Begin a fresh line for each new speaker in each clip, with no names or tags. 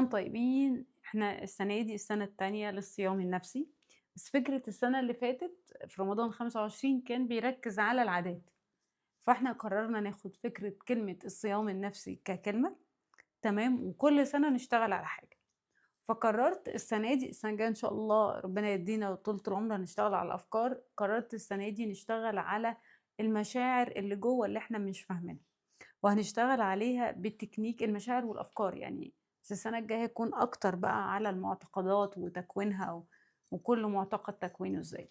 وانتم طيبين. إحنا السنة دي السنة التانية للصيام النفسي، بس فكرة السنة اللي فاتت في رمضان 25 كان بيركّز على العادات، فإحنا قررنا ناخد فكرة كلمة الصيام النفسي ككلمة، تمام، وكل سنة نشتغل على حاجة. فقررت السنة الجاية إن شاء الله ربنا يدينا طولة العمر هنشتغل على الأفكار. قررت السنة دي نشتغل على المشاعر اللي جوّه اللي إحنا مش فاهمينها. وهنشتغل عليها بالتكنيك المشاعر والأفكار يعني، بس السنة الجاية هيكون أكتر بقى على المعتقدات وتكوينها وكل معتقد تكوينه إزاي.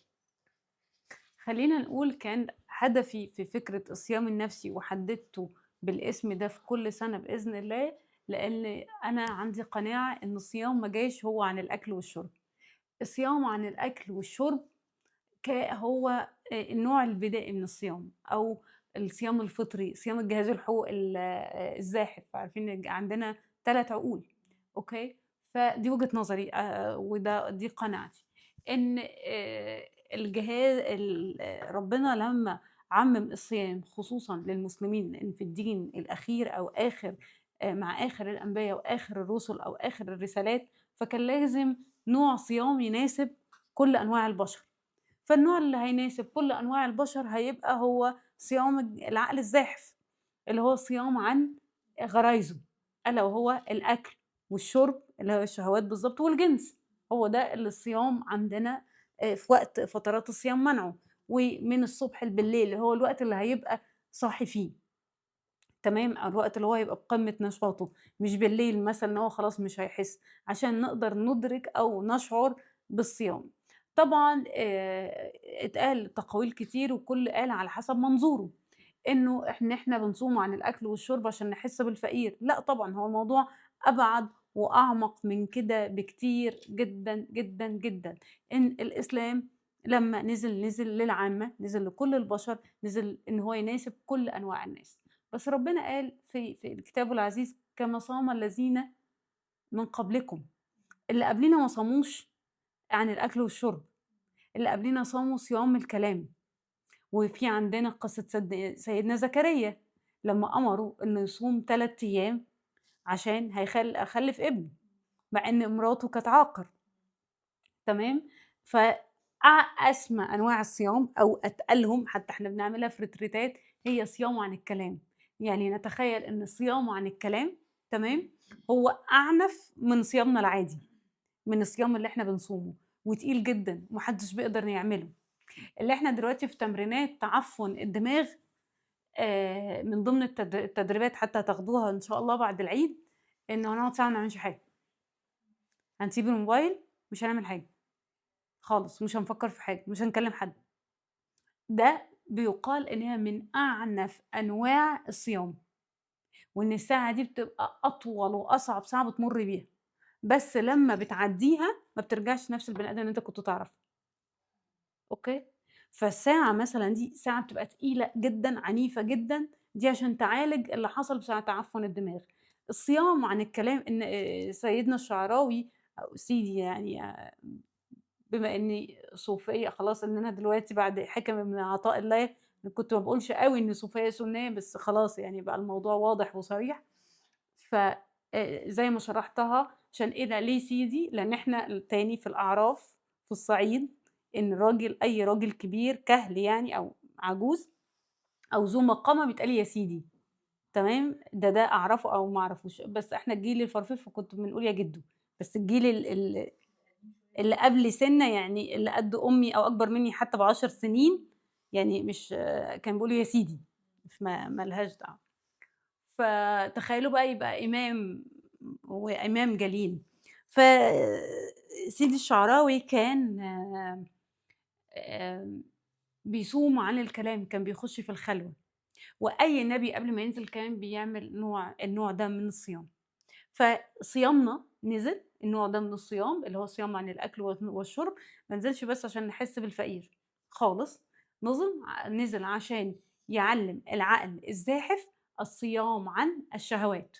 خلّينا نقول كان هدفي في فكرة الصيام النفسي وحددته بالاسم ده في كل سنة بإذن الله، لإن أنا عندي قناعة إن الصيام ما جاش هو عن الأكل والشرب. الصيام عن الأكل والشرب هو النوع البدائي من الصيام أو الصيام الفطري، صيام الجهاز الزاحف، عارفين عندنا 3 عقول، أوكي؟ فدي وجهة نظري دي قناعتي، إن الجهاز ربنا لمّا عمّم الصيام خصوصًا للمسلمين، لإن في الدين الأخير أو آخر مع آخر الأنبيا وآخر الرسل أو آخر الرسالات، فكان لازم نوع صيام يناسب كل أنواع البشر. فالنوع اللي هيناسب كل أنواع البشر هيبقى هو صيام العقل الزاحف، اللي هو صيام عن غرايزه، ألا وهو الأكل والشرب اللي هو الشهوات بالضبط والجنس، هو ده اللي الصيام عندنا في وقت فترات الصيام منعه، ومن الصبح بالليل اللي هو الوقت اللي هيبقى صاحي فيه، تمام، أو الوقت اللي هو هيبقى بقمة نشاطه، مش بالليل مثلًا إن هو خلاص مش هيحس، عشان نقدر ندرك أو نشعر بالصيام. طبعًا اتقال تقاويل كتير وكل قال على حسب منظوره، إنه إحنا بنصوم عن الأكل والشرب عشان نحس بالفقير، لأ طبعًا هو الموضوع أبعد وأعمق من كده بكتير جدًا، جدًا، جدًا. إن الإسلام لمّا نزل للعامة، نزل لكل البشر، نزل إن هو يناسب كل أنواع الناس. بس ربنا قال في كتابه العزيز: "كما صام الذين من قبلكم." اللي قبلينا ما صاموش عن الأكل والشرب، اللي قبلينا صاموا صيام الكلام. وفي عندنا قصة سيدنا زكريا لمّا أمره إنه يصوم 3 أيام عشان أخلّف ابن، مع إن مراته كانت عاقر، تمام؟ أسمى أنواع الصيام أو أتقلهم حتى إحنا بنعملها في ريتريتات هي صيام عن الكلام، يعني نتخيل إن الصيام عن الكلام، تمام، هو أعنف من صيامنا العادي، من الصيام اللي إحنا بنصومه، وتقيل جدًا وما حدش بيقدر يعمله. اللي إحنا دلوقتي في تمرينات تعفُّن الدماغ، من ضمن التدريبات حتى هتاخدوها إن شاء الله بعد العيد، إنه هنقعد ساعة ما نعملش حاجة، هنسيب الموبايل، مش هنعمل حاجة خالص، مش هنفكّر في حاجة، مش هنكلّم حد. ده بيُقال إن هي من أعنف أنواع الصيام، وإن الساعة دي بتبقى أطول وأصعب ساعة بتمُر بيها، بس لمّا بتعدّيها ما بترجعش نفس البني آدم اللي أنت كنت تعرفه، أوكي؟ فالساعة مثلًا دي ساعة بتبقى تقيلة جدًا، عنيفة جدًا، دي عشان تعالج اللي حصل بسبب تعفُّن الدماغ. الصيام عن الكلام إن سيدنا الشعراوي أو سيدي يعني، بما إني صوفية خلاص، إن أنا دلوقتي بعد حِكَم من عطاء الله، أنا كنت ما باقولش أوي إن صوفية سُنية، بس خلاص يعني بقى الموضوع واضح وصريح. ف زي ما شرحتها عشان إيه ده ليه سيدي؟ لإن إحنا تاني في الأعراف في الصعيد، إن أي راجل كبير كهْل يعني أو عجوز أو ذو مقامة بيتقال يا سيدي، تمام، ده أعرفه أو ما أعرفوش، بس إحنا الجيل الفرفيف فكنت بنقول يا جدو، بس الجيل اللي قبلي سِنّة يعني اللي قد أمي أو أكبر منّي حتى ب10 سنين، يعني مش كانوا بيقولوا يا سيدي، ما لهاش دعوة. فتخيّلوا بقى يبقى إمام وإمام جليل. سيدي الشعراوي كان آمم بيصوم عن الكلام، كان بيخش في الخلوة، وأي نبي قبل ما ينزل كان بيعمل النوع ده من الصيام. فصيامنا نزل النوع ده من الصيام، اللي هو الصيام عن الأكل والشرب، ما نزلش بس عشان نحس بالفقير خالص، نزل عشان يعلّم العقل الزاحف الصيام عن الشهوات،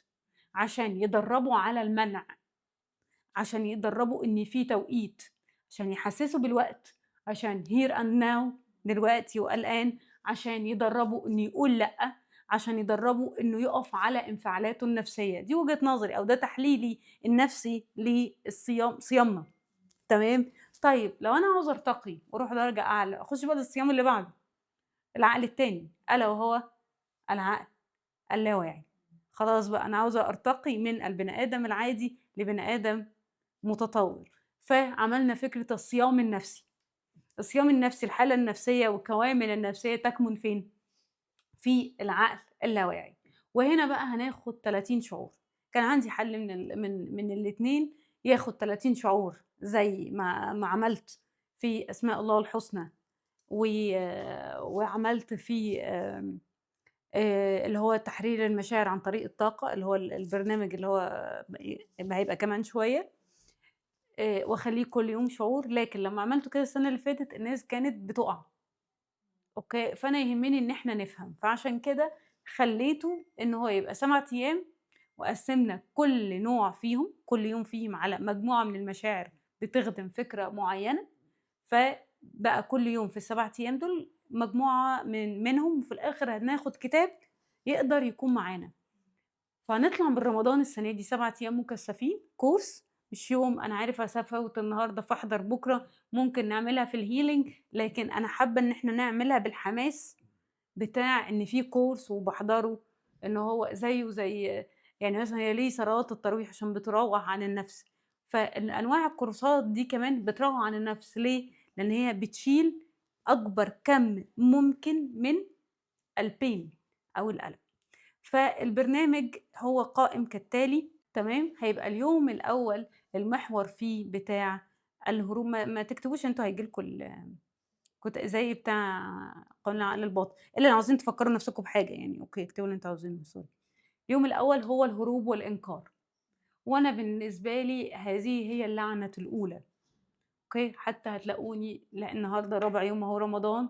عشان يدرّبه على المنع، عشان يدرّبه إن في توقيت، عشان يحسّسه بالوقت، عشان here and now دلوقتي والآن، عشان يدرّبه إنه يقول لأ، عشان يدرّبه إنه يُقف على انفعالاته النفسية، دي وجهة نظري أو ده تحليلي النفسي صيامنا، تمام؟ طيب لو أنا عاوزة أرتقي وأروح درجة أعلى، أخش بقى للصيام اللي بعده، العقل التاني، ألا وهو العقل اللاواعي. خلاص بقى أنا عاوزة أرتقي من البني آدم العادي لبني آدم متطور، فعملنا فكرة الصيام النفسي. الصيام النفسي الحالة النفسية والكوامن النفسية تكمن فين؟ في العقل اللاواعي. وهنا بقى هناخد 30 شعور. كان عندي حل من الاتنين ياخد 30 شعور زي ما عملت في أسماء الله الحسنى وعملت في اللي هو تحرير المشاعر عن طريق الطاقة، اللي هو البرنامج اللي هو هيبقى كمان شوية، واخليه كل يوم شعور. لكن لما عملته كده السنة اللي فاتت الناس كانت بتقع، أوكي، فأنا يهمني إن إحنا نفهم، فعشان كده خليته إن هو يبقى 7 أيام، وقسمنا كل نوع فيهم كل يوم فيهم على مجموعة من المشاعر بتخدم فكرة معينة، فبقى كل يوم في ال7 أيام دول مجموعة منهم، وفي الآخر هناخد كتاب يقدر يكون معانا. فهنطلع من رمضان السنة دي 7 أيام مكثفين كورس، مش يوم أنا عارف هافوت النهارده فاحضر بكرة، ممكن نعملها في الhealing، لكن أنا حابة إن إحنا نعملها بالحماس بتاع إن في كورس وباحضره، إن هو زيه زي يعني مثلًا هي ليه صلوات التراويح عشان بتروّح عن النفس، فأنواع الكورسات دي كمان بتروّح عن النفس ليه؟ لإن هي بتشيل أكبر كم ممكن من الpain أو الألم. فالبرنامج هو قائم كالتالي، تمام؟ هيبقى اليوم الأول المحور فيه بتاع الهروب، ما تكتبوش أنتم هييجي لكم كنت زي بتاع قانون العقل الباطن، إلا لو عاوزين تفكّروا نفسكم بحاجة يعني أوكي، اكتبوا اللي أنتم عاوزينه sorry. اليوم الأول هو الهروب والإنكار، وأنا بالنسبة لي هذه هي اللعنة الأولى، أوكي، حتى هتلاقوني النهارده رابع يوم أهو رمضان،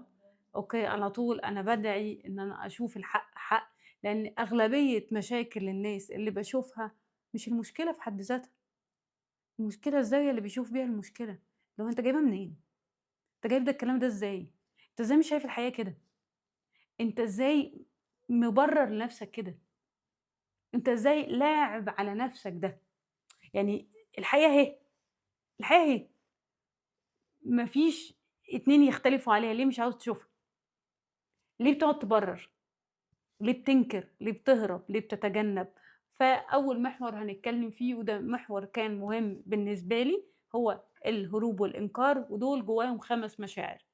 أوكي، على طول أنا بادعي إن أنا أشوف الحق حق، لإن أغلبية مشاكل الناس اللي باشوفها مش المشكلة في حد ذاتها، المشكلة الزاوية اللي بيشوف بيها المشكلة، اللي هو أنت جايبها منين؟ أنت جايب الكلام ده إزاي؟ أنت إزاي مش شايف الحياة كده؟ أنت إزاي مبرر لنفسك كده؟ أنت إزاي لاعب على نفسك ده؟ يعني الحياة أهي، الحياة أهي، ما فيش 2 يختلفوا عليها، ليه مش عاوز تشوفها؟ ليه بتقعد تبرر؟ ليه بتنكر، ليه بتهرب، ليه بتتجنب؟ فأول محور هنتكلم فيه وده محور كان مهم بالنسبة لي هو الهروب والإنكار، ودول جواهم 5 مشاعر: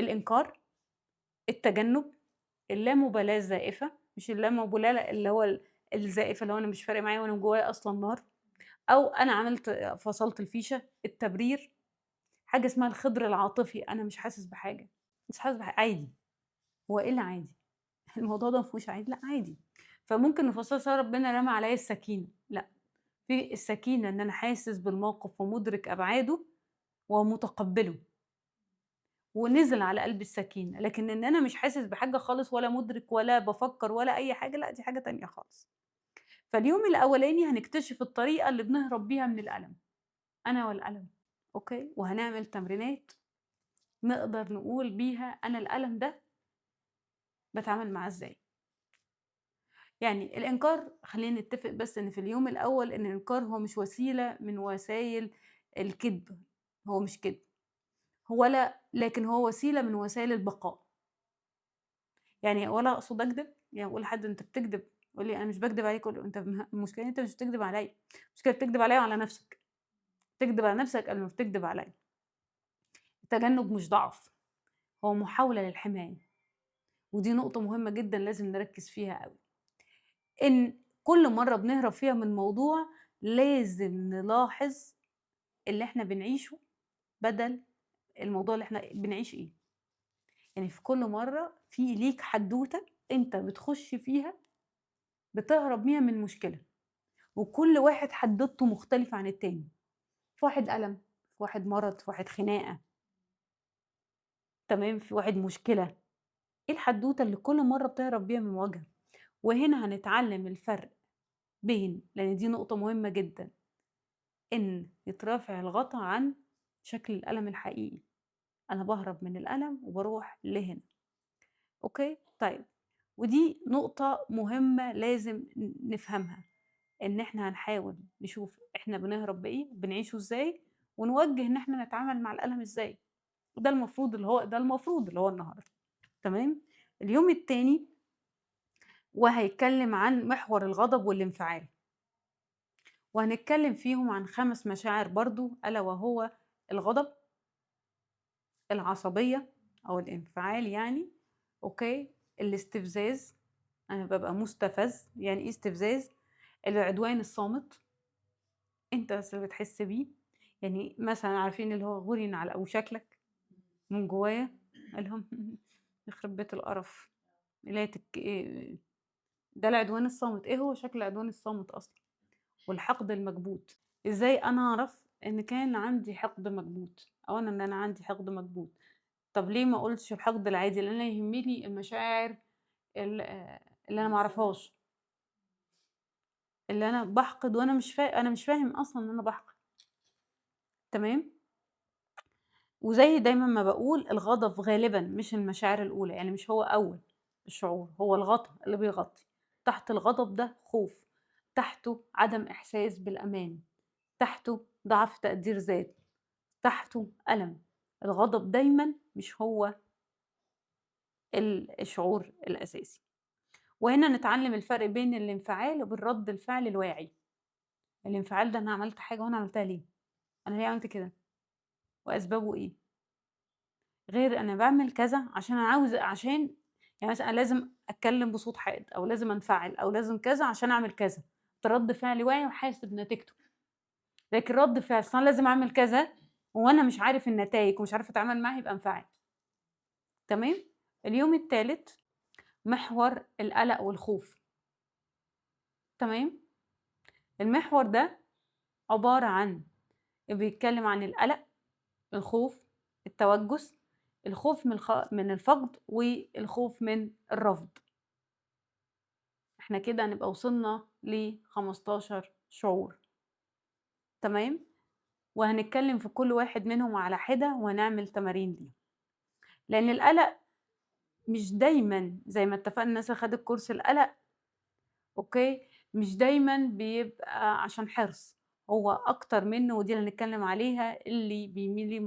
الإنكار، التجنب، اللامبالاة الزائفة، مش اللامبالاة اللي هو الزائفة اللي هو أنا مش فارق معايا وأنا جوايا أصلًا نار، أو أنا فصلت الفيشة، التبرير، حاجة اسمها الخضر العاطفي، أنا مش حاسس بحاجة، مش حاسس عادي، هو إيه اللي عادي؟ الموضوع ده ما فيهوش عادي، لأ عادي. فممكن نفسّرها سواء ربنا رمى عليَّ السكينة، لأ، في السكينة إن أنا حاسس بالموقف ومُدرك أبعاده ومتقبّله، ونزل على قلبي السكينة، لكن إن أنا مش حاسس بحاجة خالص ولا مُدرك ولا بافكّر ولا أي حاجة، لأ دي حاجة تانية خالص. فاليوم الأولاني هنكتشف الطريقة اللي بنهرب بيها من الألم، أنا والألم، أوكي، وهنعمل تمرينات نقدر نقول بيها أنا الألم ده باتعامل معاه إزاي. يعني الإنكار خلّينا نتفق بس إن في اليوم الأول إن الإنكار هو مش وسيلة من وسايل الكدب، هو مش كدب، لكن هو وسيلة من وسائل البقاء، يعني ولا أقصد أكدب، يعني أقول لحد أنت بتكدب، يقول لي أنا مش باكدب عليك، أقول له أنت المشكلة إن أنت مش بتكدب عليَّ، المشكلة بتكدب عليَّ وعلى نفسك، بتكدب على نفسك قبل ما بتكدب عليَّ. التجنب مش ضعف، هو محاولة للحماية، ودي نقطة مهمة جدًا لازم نركّز فيها أوي، إن كل مرّة بنهرب فيها من موضوع لازم نلاحظ اللي إحنا بنعيشه بدل الموضوع اللي إحنا بنعيش إيه، يعني في كل مرّة في ليك حدوتة أنت بتخش فيها بتهرب بيها من مشكلة، وكل واحد حدوتته مختلفة عن التاني، في واحد ألم، في واحد مرض، في واحد خناقة، تمام، في واحد مشكلة، إيه الحدوتة اللي كل مرّة بتهرب بيها من مواجهة؟ وهنا هنتعلم الفرق بين، لأن دي نقطة مهمة جدًا، إن يترفع الغطا عن شكل الألم الحقيقي، أنا باهرب من الألم وباروح لهنا، أوكي؟ طيب ودي نقطة مهمة لازم نفهمها، إن إحنا هنحاول نشوف إحنا بنهرب بإيه، بنعيشه إزاي، ونوجّه إن إحنا نتعامل مع الألم إزاي، وده المفروض اللي هو النهارده، تمام؟ اليوم التاني وهيتكلم عن محور الغضب والانفعال، وهنتكلم فيهم عن 5 مشاعر برضه، ألا وهو الغضب، العصبية أو الانفعال يعني، أوكي، الاستفزاز، أنا بابقى مُستفز، يعني إيه استفزاز؟ العدوان الصامت، أنت بس اللي بتحس بيه، يعني مثلًا عارفين اللي هو غُرِن على وشكلك من جوايا، اللي هو يخرب بيت القرف، ليتك ده العدوان الصامت، إيه هو شكل العدوان الصامت أصلًا؟ والحقد المكبوت، إزاي أنا أعرف إن كان عندي حقد مكبوت، أو إن أنا عندي حقد مكبوت؟ طب ليه ما قُلتش الحقد العادي؟ لإن أنا يهمني المشاعر اللي أنا ما أعرفهاش، اللي أنا باحقد وأنا أنا مش فاهم أصلًا إن أنا باحقد، تمام؟ وزي دايمًا ما باقول الغضب غالبًا مش المشاعر الأولى، يعني مش هو أول الشعور، هو الغطا اللي بيغطي، تحت الغضب ده خوف، تحته عدم إحساس بالأمان، تحته ضعف تقدير ذات، تحته ألم، الغضب دايمًا مش هو الشعور الأساسي. وهنا نتعلم الفرق بين الانفعال وبين رد الفعل الواعي. الانفعال ده أنا عملت حاجة وأنا عملتها ليه؟ أنا ليه عملت كده؟ وأسبابه إيه؟ غير أنا باعمل كذا عشان أنا عشان يعني مثلًا أنا لازم أتكلم بصوت حاد أو لازم أنفعل أو لازم كذا عشان أعمل كذا، ده رد فعل واعي وحاسب نتيجته، لكن رد فعل أصل أنا لازم أعمل كذا وأنا مش عارف النتايج ومش عارف أتعامل معاها يبقى انفعال، تمام؟ اليوم التالت محور القلق والخوف، تمام؟ المحور ده عبارة عن بيتكلم عن القلق، الخوف، التوجس، الخوف من الفقد، والخوف من الرفض. إحنا كده هنبقى وصلنا ل15 شعور، تمام؟ وهنتكلم في كل واحد منهم على حدة وهنعمل تمارين ليه، لأن القلق مش دايمًا زي ما اتفقنا الناس اللي خدت كورس القلق، أوكي، مش دايمًا بيبقى عشان حرص، هو أكتر منه ودي اللي هنتكلم عليها اللي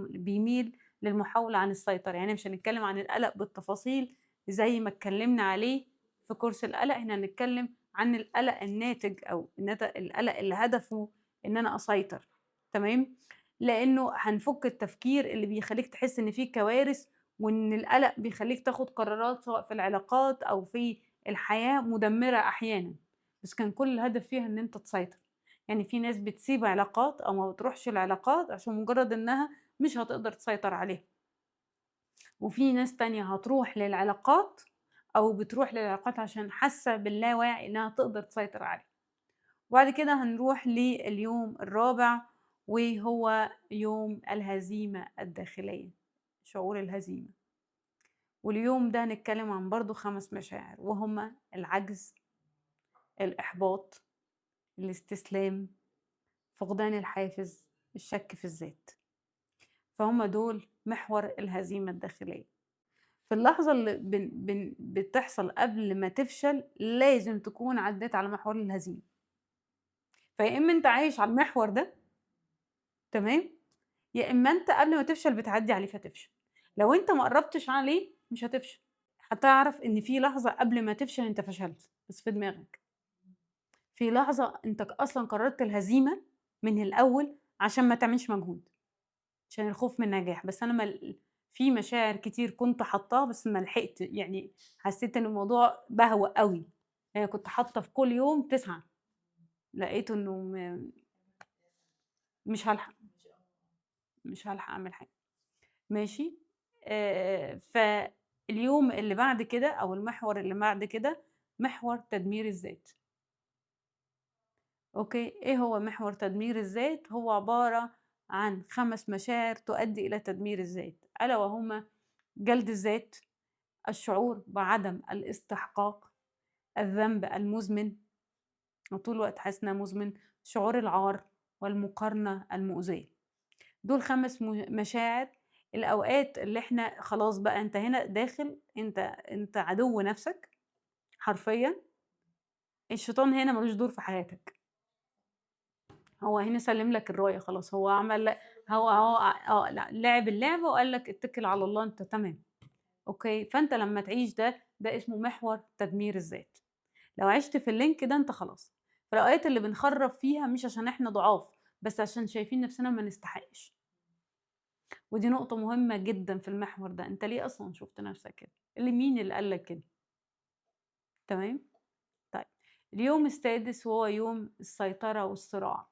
بيميل للمحاولة عن السيطرة، يعني مش هنتكلم عن القلق بالتفاصيل زي ما اتكلمنا عليه في كورس القلق، إحنا هنتكلم عن القلق الناتج أو القلق اللي هدفه إن أنا أسيطر، تمام؟ لإنه هنفُك التفكير اللي بيخلّيك تحس إن في كوارث، وإن القلق بيخلّيك تاخد قرارات سواء في العلاقات أو في الحياة مدمرة أحيانًا، بس كان كل الهدف فيها إن أنت تسيطر، يعني في ناس بتسيب علاقات أو ما بتروحش العلاقات عشان مجرد إنها مش هتقدر تسيطر عليها، وفي ناس تانية هتروح للعلاقات أو بتروح للعلاقات عشان حاسة باللاواعي إنها تقدر تسيطر عليها. وبعد كده هنروح لليوم الرابع وهو يوم الهزيمة الداخلية، شعور الهزيمة، واليوم ده هنتكلم عن برضه 5 مشاعر وهُم العجز، الإحباط، الاستسلام، فقدان الحافز، الشك في الذات، فهُم دول محور الهزيمة الداخلية. في اللحظة اللي بتحصل قبل ما تفشل لازم تكون عدّيت على محور الهزيمة، فيا إما أنت عايش على المحور ده، تمام، يا إما أنت قبل ما تفشل بتعدّي عليه فتفشل، لو أنت ما قرّبتش عليه مش هتفشل، هتعرف إن في لحظة قبل ما تفشل أنت فشلت، بس في دماغك. في لحظة أنت أصلًا قررت الهزيمة من الأول عشان ما تعملش مجهود، عشان الخوف من النجاح، بس أنا في مشاعر كتير كنت حاطاها بس ما لحقت يعني حسيت إن الموضوع بهوأ أوي، يعني كنت حاطة في كل يوم 9 لقيت إنه مش هالحق، مش هالحق أعمل حاجة، ماشي، فاليوم اللي بعد كده أو المحور اللي بعد كده محور تدمير الذات. أوكي، إيه هو محور تدمير الذات؟ هو عبارة عن 5 مشاعر تؤدي إلى تدمير الذات، ألا وهُم جلد الذات، الشعور بعدم الاستحقاق، الذنب المزمن، وطول الوقت حاسس إن أنا مزمن، شعور العار، والمقارنة المؤذية. دول 5 مشاعر الأوقات اللي إحنا خلاص بقى أنت هنا داخل أنت عدو نفسك، حرفيًا الشيطان هنا ما لوش دور في حياتك، هو هنا سلِّم لك الراية خلاص، هو عمل هو لأ لعب اللعبة وقال لك اتكل على الله أنت تمام، أوكي، فأنت لمّا تعيش ده اسمه محور تدمير الذات، لو عِشت في اللينك ده أنت خلاص، فالأوقات اللي بنخرّف فيها مش عشان إحنا ضعاف، بس عشان شايفين نفسنا ما نستحقش، ودي نقطة مهمة جدًا في المحور ده، أنت ليه أصلًا شُفت نفسك كده؟ مين اللي قال لك كده؟ تمام؟ طيب، اليوم السادس وهو يوم السيطرة والصراع،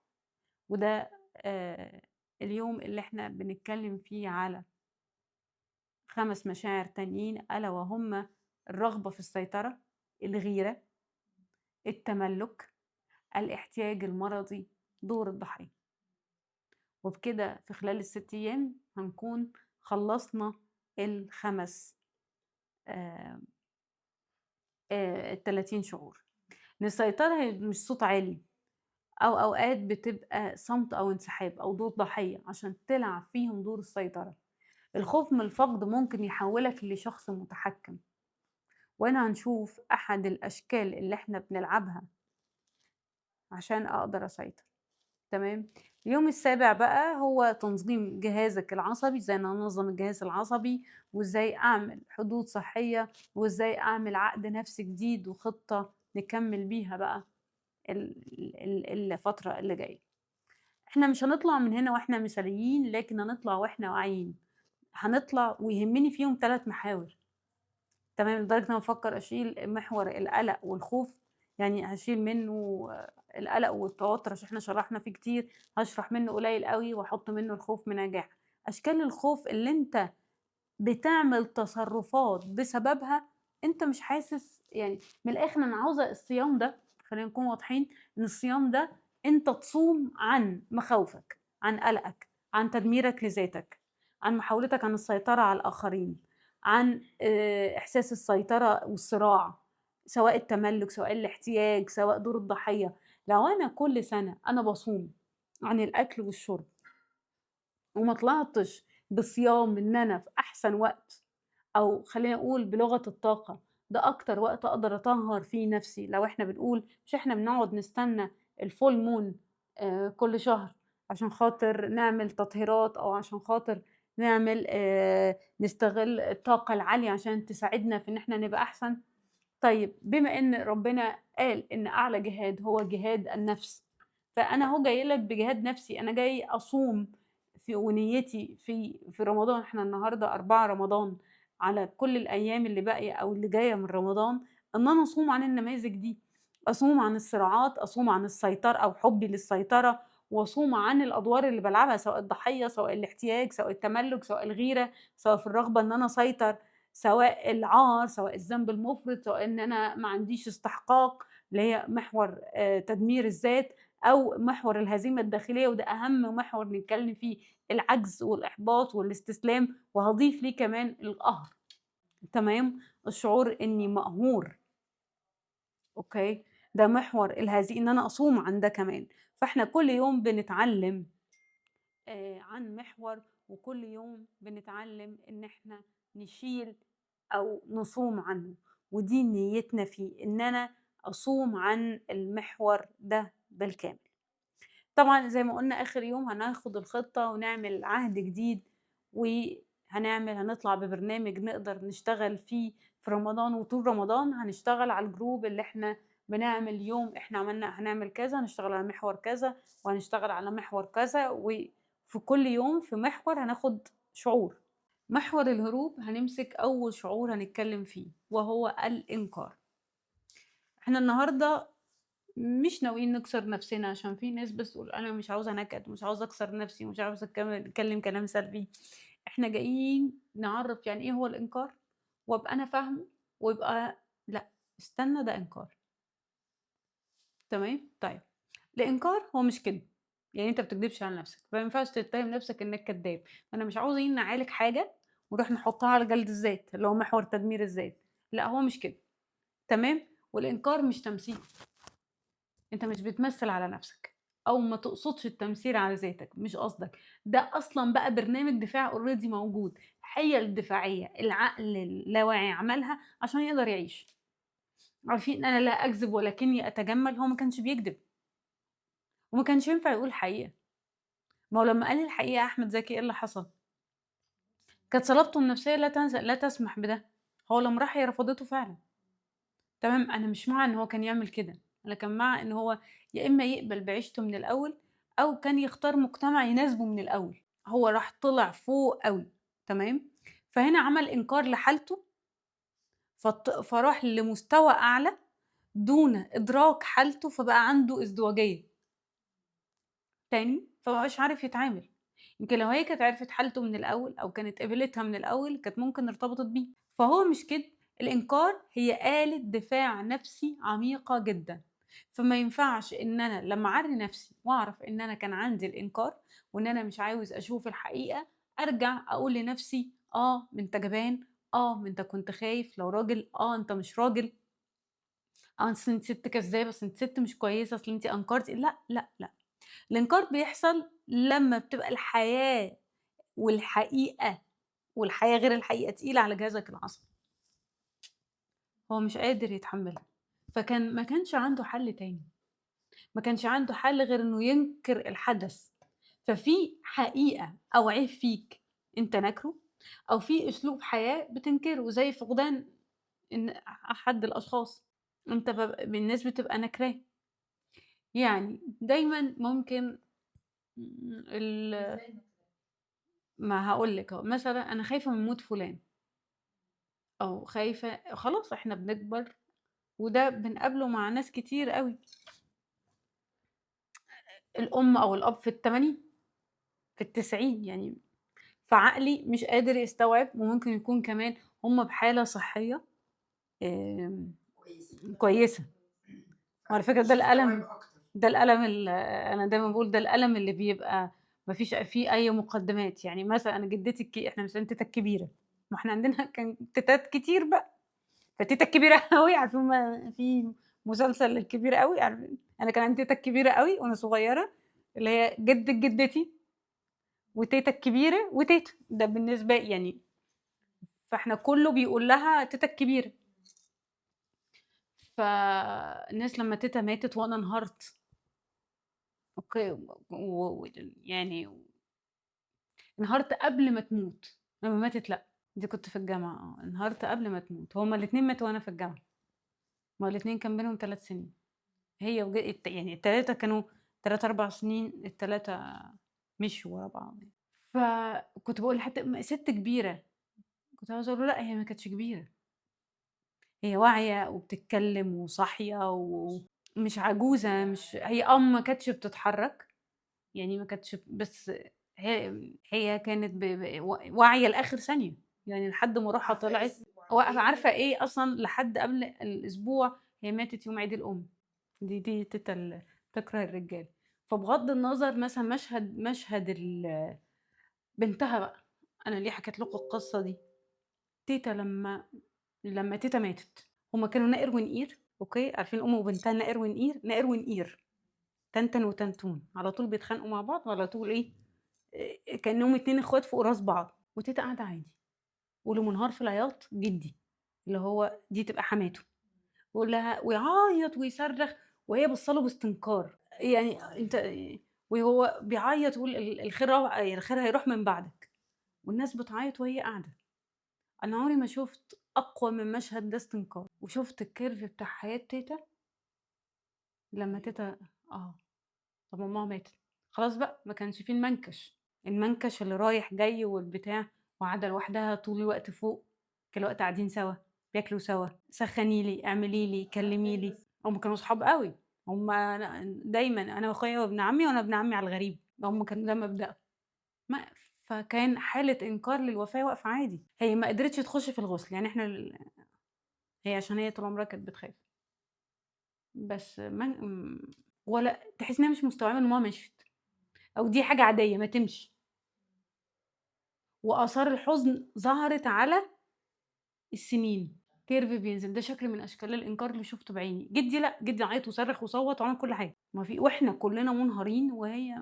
وده آآ اليوم اللي إحنا بنتكلم فيه على 5 مشاعر تانيين ألا وهُم الرغبة في السيطرة، الغيرة، التملُّك، الاحتياج المرضي، دور الضحية. وبكده في خلال ال6 أيام هنكون خلّصنا ال5 آآ ال30 شعور. إن السيطرة هي مش صوت عالي أو أوقات بتبقى صمت أو انسحاب أو دور ضحية عشان تلعب فيهم دور السيطرة. الخوف من الفقد ممكن يحوّلك لشخص متحكم، وهنا هنشوف أحد الأشكال اللي إحنا بنلعبها عشان أقدر أسيطر، تمام؟ اليوم السابع بقى هو تنظيم جهازك العصبي، إزاي أنا أنظّم الجهاز العصبي، وإزاي أعمل حدود صحية، وإزاي أعمل عقد نفسي جديد وخطة نكمّل بيها بقى الفترة اللي جاية. إحنا مش هنطلع من هنا وإحنا مثاليين، لكن هنطلع وإحنا واعيين، هنطلع ويهمني فيهم 3 محاور. تمام، لدرجة إن أنا بافكّر أشيل محور القلق والخوف، يعني هاشيل منّه القلق والتوتُّر عشان إحنا شرحنا فيه كتير، هاشرح منّه قليل أوي وأحُط منّه الخوف من النجاح. أشكال الخوف اللي أنت بتعمل تصرُّفات بسببها أنت مش حاسس يعني من الآخر أنا عاوزة الصيام ده خلّينا نكون واضحين، إن الصيام ده أنت تصوم عن مخاوفك، عن قلقك، عن تدميرك لذاتك، عن محاولتك عن السيطرة على الآخرين، عن إحساس السيطرة والصراع، سواء التملُّك، سواء الاحتياج، سواء دور الضحية. لو أنا كل سَنة أنا باصوم عن الأكل والشُرب وما طلعتش بصيام إن أنا في أحسن وقت أو خلّينا نقول بلغة الطاقة، ده أكتر وقت أقدر أطهّر فيه نَفْسي، لو إحنا بنقول مش إحنا بنقعد نستنى الfull moon كل شهر عشان خاطر نعمل تطهيرات أو عشان خاطر نعمل نستغل الطاقة العالية عشان تساعدنا في إن إحنا نبقى أحسن، طيب بما إن ربنا قال إن أعلى جهاد هو جهاد النَفْس، فأنا أهو جاي لك بجهاد نَفْسي، أنا جاي أصوم ونيتي في رمضان، إحنا النهارده 4 رمضان، على كل الأيام اللي باقية أو اللي جاية من رمضان، إن أنا أصوم عن النماذج دي، أصوم عن الصراعات، أصوم عن السيطرة أو حُبّي للسيطرة، وأصوم عن الأدوار اللي بالعبها سواء الضحية، سواء الاحتياج، سواء التملُّك، سواء الغيرة، سواء في الرغبة إن أنا أسيطر، سواء العار، سواء الذنب المُفرط، سواء إن أنا ما عنديش استحقاق، اللي هي محور تدمير الذات، أو محور الهزيمة الداخلية وده أهم محور بنتكلم فيه، العجز والإحباط والاستسلام، وهاضيف ليه كمان القهر، تمام، الشعور إني مقهور، أوكي، ده محور إن أنا أصوم عن ده كمان، فإحنا كل يوم بنتعلم عن محور، وكل يوم بنتعلم إن إحنا نشيل أو نصوم عنه، ودي نيتنا فيه، إن أنا أصوم عن المحور ده بالكامل. طبعًا زي ما قُلنا آخر يوم هناخد الخطة ونعمل عهد جديد، هنطلع ببرنامج نقدر نشتغل فيه في رمضان، وطول رمضان هنشتغل على الجروب اللي إحنا بنعمل يوم إحنا هنعمل كذا، هنشتغل على محور كذا، وهنشتغل على محور كذا، وفي كل يوم في محور هناخد شعور. محور الهروب هنمسك أول شعور هنتكلم فيه، وهو الإنكار. إحنا النهارده مش ناويين نكسر نفسنا، عشان في ناس بتقول أنا مش عاوزة نكد، مش عاوزة أكسر نفسي، مش عاوزة أتكلم كلام سلبي. إحنا جايين نعرّف يعني إيه هو الإنكار، وأبقى أنا فاهمه، ويبقى لأ، استنى ده إنكار، تمام؟ طيب، الإنكار هو مش كدب، يعني أنت ما بتكدبش على نفسك، فما ينفعش تتهم نفسك إنك كداب، أنا مش عاوزين نعالج حاجة ونروح نحطها على جلد الذات، اللي هو محور تدمير الذات، لأ هو مش كده، تمام؟ والإنكار مش تمثيل. أنت مش بتمثّل على نَفْسك، أو ما تقصدش التمثيل على ذاتك، مش قصدك، ده أصلًا بقى برنامج دفاع already موجود، حِيَل دفاعية العقل اللاواعي عملها عشان يقدر يعيش، عارفين أنا لا أكذب ولكني أتجمل، هو ما كانش بيكدب، وما كانش ينفع يقول الحقيقة. ما هو لمّا قال الحقيقة يا أحمد زكي إيه اللي حصل؟ كانت صلابته النفسية لا تسمح بده، هو لمّا راح هي رفضته فعلًا. تمام، أنا مش مع إن هو كان يعمل كده، أنا كان مع إن هو يا إما يقبل بعيشته من الأول، أو كان يختار مجتمع يناسبه من الأول. هو راح طلع فوق أوي، تمام، فهنا عمل إنكار لحالته، فراح لمستوى أعلى دون إدراك حالته، فبقى عنده ازدواجية تاني، فما بقاش عارف يتعامل. يمكن لو هي كانت عرفت حالته من الأول أو كانت قبلتها من الأول، كانت ممكن ارتبطت بيه. فهو مش كده، الإنكار هي آلة دفاع نفسي عميقة جدًا، فما ينفعش إن أنا لمّا أعرّي نفسي وأعرف إن أنا كان عندي الإنكار وإن أنا مش عاوز أشوف الحقيقة، أرجع أقول لنفسي ما أنت جبان، ما أنت كنت خايف لو راجل، أنت مش راجل، أصل أنتِ سِت كذابة، أصل أنتِ سِت مش كويسة، أصل أنتِ أنكرتِ. لأ، لأ، لأ. الإنكار بيحصل لمّا بتبقى الحياة والحقيقة والحياة غير الحقيقة تقيلة على جهازك العصبي، هو مش قادر يتحمّلها، ما كانش عنده حل تاني، ما كانش عنده حل غير إنه ينكر الحدث. ففي حقيقة أو عيب فيك أنت ناكره، أو في أسلوب حياة بتنكره، زي فقدان أحد الأشخاص، أنت الناس بتبقى ناكراه. يعني دايمًا ممكن ال ما هاقول لِك أهو، مثلًا أنا خايفة من موت فلان، أو خايفة خلاص إحنا بنكبر وده بنقابله مع ناس كتير أوي، الأم أو الأب في ال80 في ال90 يعني، فعقلي مش قادر يستوعب، وممكن يكون كمان هُم بحالة صحية آمم كويسة. وعلى فكرة ده الألم أنا دايمًا باقول ده الألم اللي بيبقى ما فيش فيه أي مقدمات. يعني مثلًا أنا جدتي إحنا مسميينها تيتة الكبيرة، ما إحنا عندنا كان تيتات كتير بقى. فتيتة الكبيرة أوي، عارفين في مسلسل الكبيرة أوي، عارفين أنا كان عندي تيتة الكبيرة أوي وأنا صغيرة، اللي هي جدة جدتي، وتيتة الكبيرة وتيتة، ده بالنسبة يعني، فإحنا كُلّه بيقول لها تيتة الكبيرة. فالناس لمّا تيتة ماتت وأنا انهارت، أوكي، يعني انهارت قبل ما تموت، لمّا ماتت لأ، دي كنت في الجامعة، انهارت قبل ما تموت، هُم الاتنين ماتوا وأنا في الجامعة، ما هو الاتنين كان بينهم 3 سنين. هي يعني ال3 كانوا 3، 4 سنين، ال3 مشيوا ورا بعض يعني. فكنت باقول لحد سِت كبيرة، كنت عاوزة أقول له: "لأ، هي ما كانتش كبيرة، هي واعية وبتتكلم وصاحية ومش عجوزة، مش هي ما كانتش بتتحرك، يعني ما كانتش بس هي كانت واعية لآخر ثانية، يعني لحد ما روحها طلعت واقفة عارفة إيه أصلًا لحد قبل الأسبوع هي ماتت يوم عيد الأم." دي تيتة تكره الرجالة. فبغض النظر مثلًا مشهد بنتها بقى، أنا ليه حكيت لكم القصة دي. تيتة لمّا تيتة ماتت، هُم كانوا نائر ونقير، أوكي، عارفين أم وبنتها نائر ونقير، نائر ونقير، تنتن وتنتون، على طول بيتخانقوا مع بعض وعلى طول إيه، كأنهم 2 إخوات فوق راس بعض، وتيتة قاعدة عادي، واللي منهار في العياط جدي، اللي هو دي تبقى حماته، ويقول لها ويعيط ويصرخ وهي باصة له باستنكار، يعني أنت، وهو بيعيط ويقول الخير هيروح من بعدك، والناس بتعيط وهي قاعدة. أنا عمري ما شُفت أقوى من مشهد ده استنكار، وشُفت الcurve بتاع حياة تيتة لمّا تيتة آه، طَب ما ماما ماتت، خلاص بقى ما كانش في المنكش اللي رايح جاي والبتاع، وقاعدة لوحدها طول الوقت فوق، طول الوقت قاعدين سوا، بياكلوا سوا، سخّني لي، اعملي لي، كلمي لي، هُم كانوا صحاب أوي، هُم دايمًا أنا وأخويا وابن عمي وأنا ابن عمي على الغريب، هُم كانوا ده مبدأهم. ما فكان حالة إنكار للوفاة واقفة عادي، هي ما قدرتش تخش في الغُسل، يعني إحنا هي عشان هي طول عمرها كانت بتخاف، بس من ولا تحسّي إن هي مش مستوعبة إن ماما مشيت، أو دي حاجة عادية ما تمشي، وآثار الحزن ظهرت على السنين، كيرف بينزل، ده شكل من أشكال الإنكار اللي شُفته بعيني. جدي لأ، جدي عيّط وصرّخ وصوّت وعمل كل حاجة، ما في وإحنا كلّنا منهارين وهي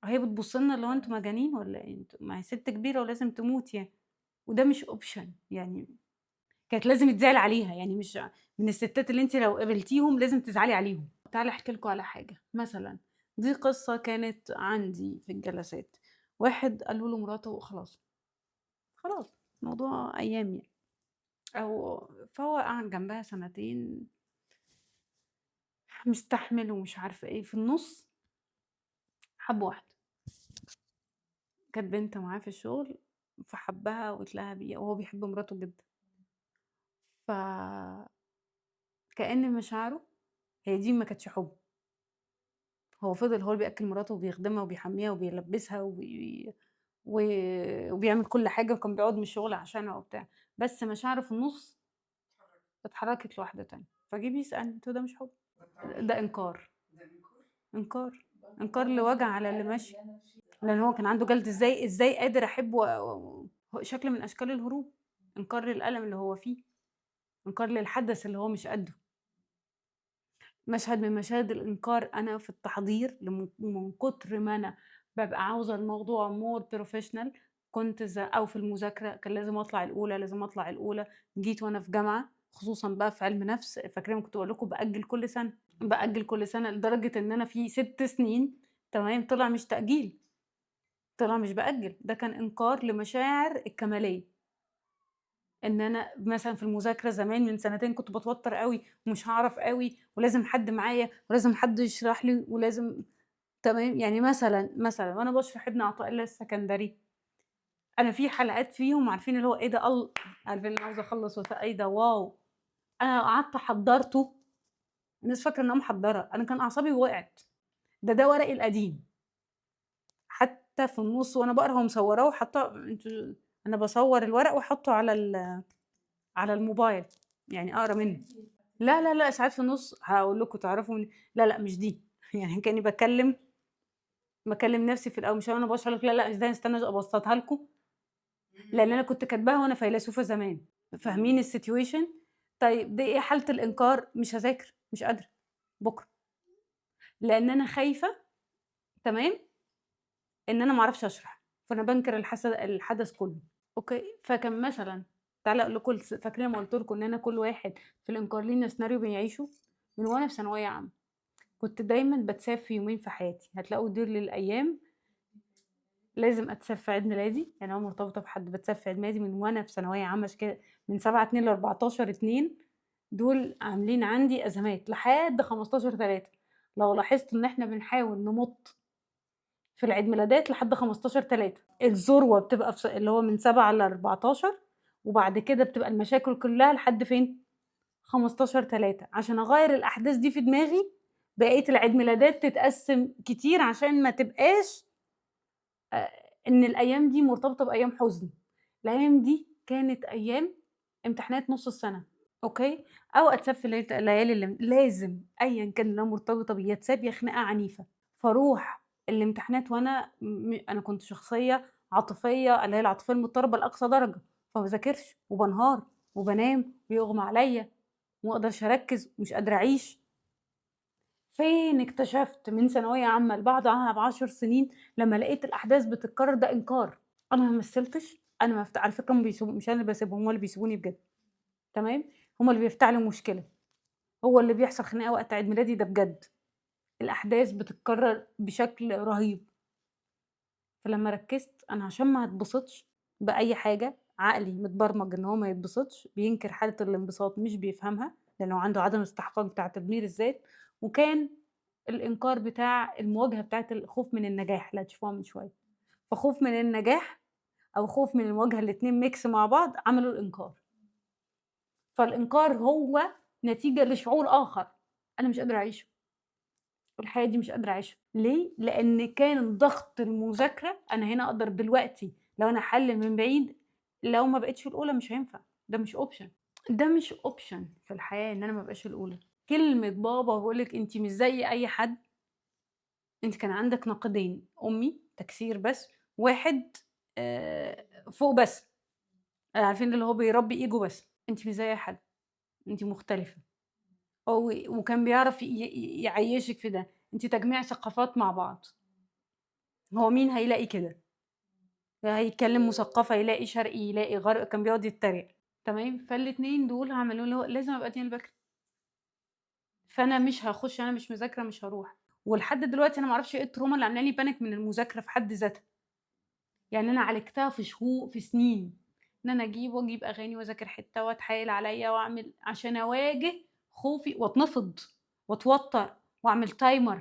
بتبُص لنا اللي هو أنتم مجانين والّا إيه؟ ما هي سِت كبيرة ولازم تموت يعني، وده مش option يعني. كانت لازم يتزعل عليها، يعني مش من الستات اللي أنتِ لو قابلتيهم لازم تزعلي عليهم. تعالي أحكي لكم على حاجة، مثلًا دي قصة كانت عندي في الجلسات، واحد قالوا له مراته خلاص، خلاص الموضوع أيام يعني، فهو قعد جنبها سنتين مستحمل ومش عارفة إيه، في النُص حَب واحدة، كانت بنت معاه في الشغل فحبها واتلهى بيها وهو بيحب مراته جدًا، فكأن مشاعره هي دي ما كانتش حُب، هو فضل هو اللي بيأكّل مراته وبيخدمها وبيحمّيها وبيلبّسها و وبيعمل كل حاجة وكان بيقعد من الشغل عشانها وبتاع، بس مشاعره في النُص اتحرّكت لواحدة تانية، فجِه بيسألني قُلت له: "ده مش حُب، ده إنكار." إنكار، إنكار لوجع على اللي ماشي، لإن هو كان عنده جلد إزاي قادر أحب شكل من أشكال الهروب، إنكار للألم اللي هو فيه، إنكار للحدث اللي هو مش قدّه، مشهد من مشاهد الإنكار أنا في التحضير من كتر ما أنا بابقى عاوزة الموضوع more professional كنت أو في المذاكرة كان لازم أطلع الأولى، لازم أطلع الأولى، جيت وأنا في جامعة خصوصًا بقى في علم نفس فاكرين لمّا كنت باقول لكم بأجّل كل سنة، بأجّل كل سنة لدرجة إن أنا في 6 سنين تمام، طلع مش تأجيل، طلع مش بأجّل، ده كان إنكار لمشاعر الكمالية، إن أنا مثلًا في المذاكرة زمان من سنتين كنت باتوتر أوي ومش هاعرف أوي ولازم حد معايا ولازم حد يشرح لي ولازم تمام، يعني مثلًا وأنا باشرح ابن عطاء الله السكندري، أنا في حلقات فيهم عارفين اللي هو إيه ده عارفين اللي أنا عاوزة أخلّص إيه ده واو! أنا قعدت حضّرته، الناس فاكرة إن أنا محضّرة، أنا كان أعصابي وقعت، ده ورقي القديم. حتى في النُص وأنا باقرا ومصوراه وحاطاه أنا باصور الورق وأحطه على الموبايل، يعني أقرا منه. لا، لا، لأ، ساعات في النُص هاقول لكم تعرفوا لا، لأ، مش دي، يعني كأني باكلم نفسي في الأول، مش وأنا باشرح لكم لا، لأ، مش ده استنى أبسطها لكم، لأن أنا كنت كاتباها وأنا فيلسوفة زمان، فاهمين الsituation؟ طيب دي إيه حالة الإنكار؟ مش هاذاكر، مش قادرة، بُكرة، لأن أنا خايفة تمام، إن أنا ما أعرفش أشرح، فأنا بانكر الحدث كلّه. أوكي، فكان مثلًا تعالَ أقول لكم فاكرين لمّا قُلت لكم إن أنا كل واحد في الإنكار لينا سيناريو بيعيشه؟ من وأنا في ثانوية عامة، كنت دايمًا باتساب في يومين في حياتي، هتلاقوا دول للأيام لازم أتساب في عيد ميلادي، يعني أنا مرتبطة بحد باتساب في عيد ميلادي من وأنا في ثانوية عامة عشان كده من 7/2 ل14/2 دول عاملين عندي أزمات لحد 15/3 لو لاحظتوا إن إحنا بنحاول نمُط في العيد ميلادات لحد 15/3 الذروة بتبقى اللي هو من 7 ل14 وبعد كده بتبقى المشاكل كلّها لحد فين؟ 15/3 عشان أغيّر الأحداث دي في دماغي، بقية العيد ميلادات تتقسّم كتير عشان ما تبقاش آآ إن الأيام دي مرتبطة بأيام حزن، الأيام دي كانت أيام امتحانات نُص السنة، أوكي، أو أتساب في الليالي لازم أيًا كان اللي أنا مرتبطة بيه يا اتساب يا خناقة عنيفة، فاروح الامتحانات وأنا أنا كنت شخصية عاطفية اللي هي العاطفية المضطربة لأقصى درجة، فما باذاكرش وبانهار وبانام ويغمى عليَّ وما اقدرش أركّز ومش قادرة أعيش. فين اكتشفت من ثانوية عامة لبعدها ب10 سنين لمّا لقيت الأحداث بتتكرر ده إنكار، أنا ما مثلتش، أنا ما على فكرة هُم مش أنا اللي باسيبهم، هُم اللي بيسيبوني بجد، تمام، هُم اللي بيفتعلوا المشكلة، هو اللي بيحصل خناقة وقت عيد ميلادي ده بجد، الأحداث بتتكرر بشكل رهيب، فلمّا ركزت أنا عشان ما اتبسطش بأي حاجة، عقلي متبرمج إن هو ما يتبسطش، بينكر حالة الانبساط مش بيفهمها، لأنه عنده عدم استحقاق بتاع تدمير الذات، وكان الإنكار بتاع المواجهة بتاعة الخوف من النجاح اللي هتشوفوها من شوية، فخوف من النجاح أو خوف من المواجهة الاتنين mix مع بعض عملوا الإنكار، فالإنكار هو نتيجة لشعور آخر أنا مش قادرة أعيشه، الحياة دي مش قادرة أعيشها، ليه؟ لإن كان ضغط المذاكرة أنا هنا أقدر دلوقتي لو أنا هاحلل من بعيد لو ما بقيتش الأولى مش هينفع، ده مش option، ده مش option في الحياة إن أنا ما أبقاش الأولى، كلمة بابا بيقول لِك أنتِ مش زي أي حد أنتِ كان عندِك نقيضين، أمي تكسير بس، واحد فوق بس، عارفين اللي هو بيربي إيجو بس، أنتِ مش زي أي حد، أنتِ مختلفة، وكان بيعرف يعيّشِك في ده، أنتِ تجميع ثقافات مع بعض، هو مين هيلاقي كده؟ هيتكلم مثقفة يلاقي شرقي يلاقي كان بيقعد يتريق، تمام، فالاتنين دول هاعمل اللي هو لازم أبقى دينا البكري، فأنا مش هاخُش أنا مش مذاكرة مش هاروح، ولحد دلوقتي أنا ما أعرفش إيه التروما اللي عاملة لي panic من المذاكرة في حد ذاتها، يعني أنا عالجتها في سنين، إن أنا أجيب أغاني وأذاكر حتّة وأتحايل عليَّ وأعمل عشان أواجه خوفي وأتنفض وأتوتر وأعمل timer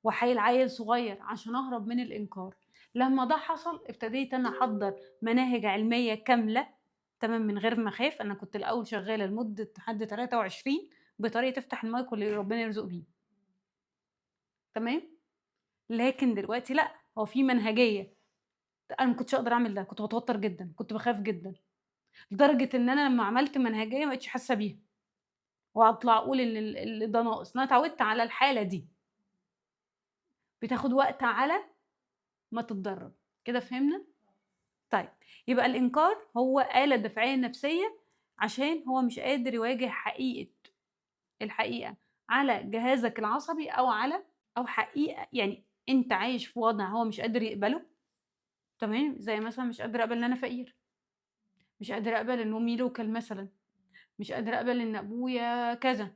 وأحايل عيّل صغير عشان أهرب من الإنكار. لمّا ده حصل ابتديت أنا أحضّر مناهج علمية كاملة تمام، من غير ما أخاف. أنا كنت الأول شغّالة لمدة لحد 23 بطريقة تفتح المايك واللي ربنا يرزق بيه، تمام، لكن دلوقتي لأ، هو في منهجية. أنا ما كنتش أقدر أعمل ده، كنت باتوتر جدًا، كنت باخاف جدًا، لدرجة إن أنا لمّا عملت منهجية ما بقيتش حاسة بيها، وأطلع أقول إن ده ناقص. أنا اتعودت على الحالة دي، بتاخد وقت على ما تتدرب، كده فهمنا؟ طيب، يبقى الإنكار هو آلة دفاعية نفسية عشان هو مش قادر يواجه الحقيقة على جهازك العصبي أو حقيقة، يعني أنت عايش في وضع هو مش قادر يقبله، تمام، زي مثلًا مش قادر أقبل إن أنا فقير، مش قادر أقبل إن أمي local مثلًا، مش قادر أقبل إن أبويا كذا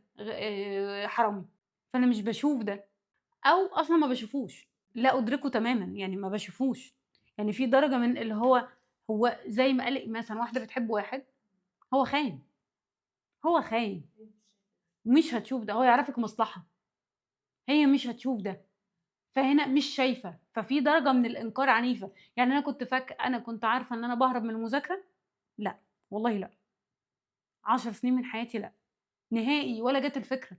حرامي، فأنا مش باشوف ده، أو أصلًا ما باشوفوش، لا أدركه تمامًا، يعني ما باشوفوش، يعني في درجة من اللي هو زي ما قال مثلًا واحدة بتحب واحد، هو خاين، هو خاين، مش هتشوف ده، هو يعرفِك مصلحة، هي مش هتشوف ده، فهنا مش شايفة، ففي درجة من الإنكار عنيفة. يعني أنا كنت عارفة إن أنا باهرب من المذاكرة، لأ، والله لأ، 10 سنين من حياتي لأ، نهائي ولا جات الفكرة،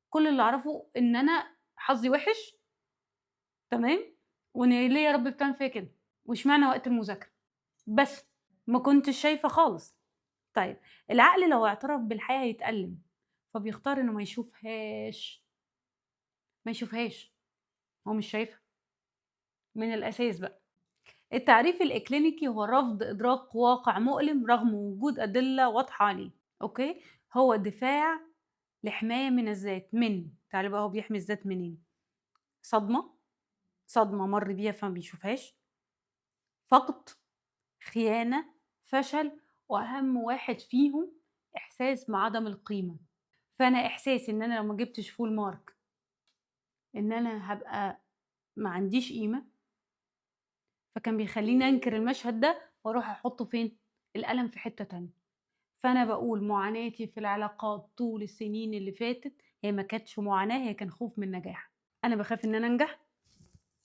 كل اللي أعرفه إن أنا حظي وِحِش، تمام، وإن ليه يا رب بتعمل فيّا كده، واشمعنى وقت المذاكرة، بس، ما كنتش شايفة خالص. طيب، العقل لو اعترف بالحقيقة هيتألم، فبيختار إنه ما يشوفهاش، هو مش شايفها من الأساس بقى. التعريف الإكلينيكي هو رفض إدراك واقع مؤلم رغم وجود أدلة واضحة عليه، أوكي؟ هو دفاع لحماية من الذات، تعالي بقى، هو بيحمي الذات منين؟ صدمة، صدمة مَر بيها فما بيشوفهاش، فقد، خيانة، فشل، وأهم واحد فيهم إحساس بعدم القيمة. فأنا إحساسي إن أنا لو ما جبتش full mark إن أنا هابقى ما عنديش قيمة، فكان بيخلّيني أنكر المشهد ده وأروح أحطّه فين؟ الألم في حتّة تانية. فأنا باقول معاناتي في العلاقات طول السنين اللي فاتت هي ما كانتش معاناة، هي كان خوف من النجاح. أنا باخاف إن أنا أنجح،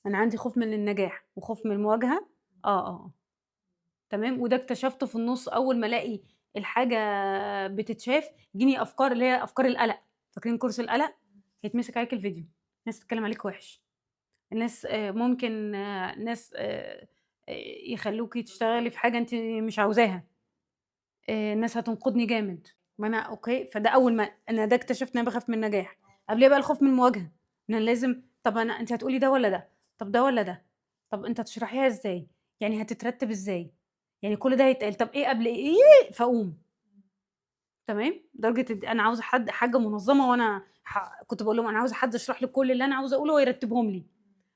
أنا عندي خوف من النجاح وخوف من المواجهة. آه. تمام، وده اكتشفته في النُص أول ما ألاقي الحاجة بتتشاف، ييجيني أفكار اللي هي أفكار القلق. فاكرين كورس القلق؟ هيتمسك عليكِ الفيديو، ناس تتكلم عليكِ وِحِش، الناس ممكن ناس يخلّوكِ تشتغلي في حاجة أنتِ مش عاوزاها، الناس هتنقدني جامد، ما أنا أوكي، فده أول ما أنا ده اكتشفت إن أنا باخاف من النجاح، قبليها بقى الخوف من المواجهة، إن أنا لازم، طَب أنتِ هتقولي ده والّا ده؟ طَب ده والّا ده؟ طَب أنتِ هتشرحيها إزاي؟ يعني هتترتب إزاي؟ يعني كل ده هيتقال، طَب إيه قبل إيه؟ فاقوم، تمام، لدرجة أنا عاوزة حاجة منظمة، وأنا كنت باقول لهم أنا عاوزة حد يشرح لي كل اللي أنا عاوزة أقوله ويرتبهم لي،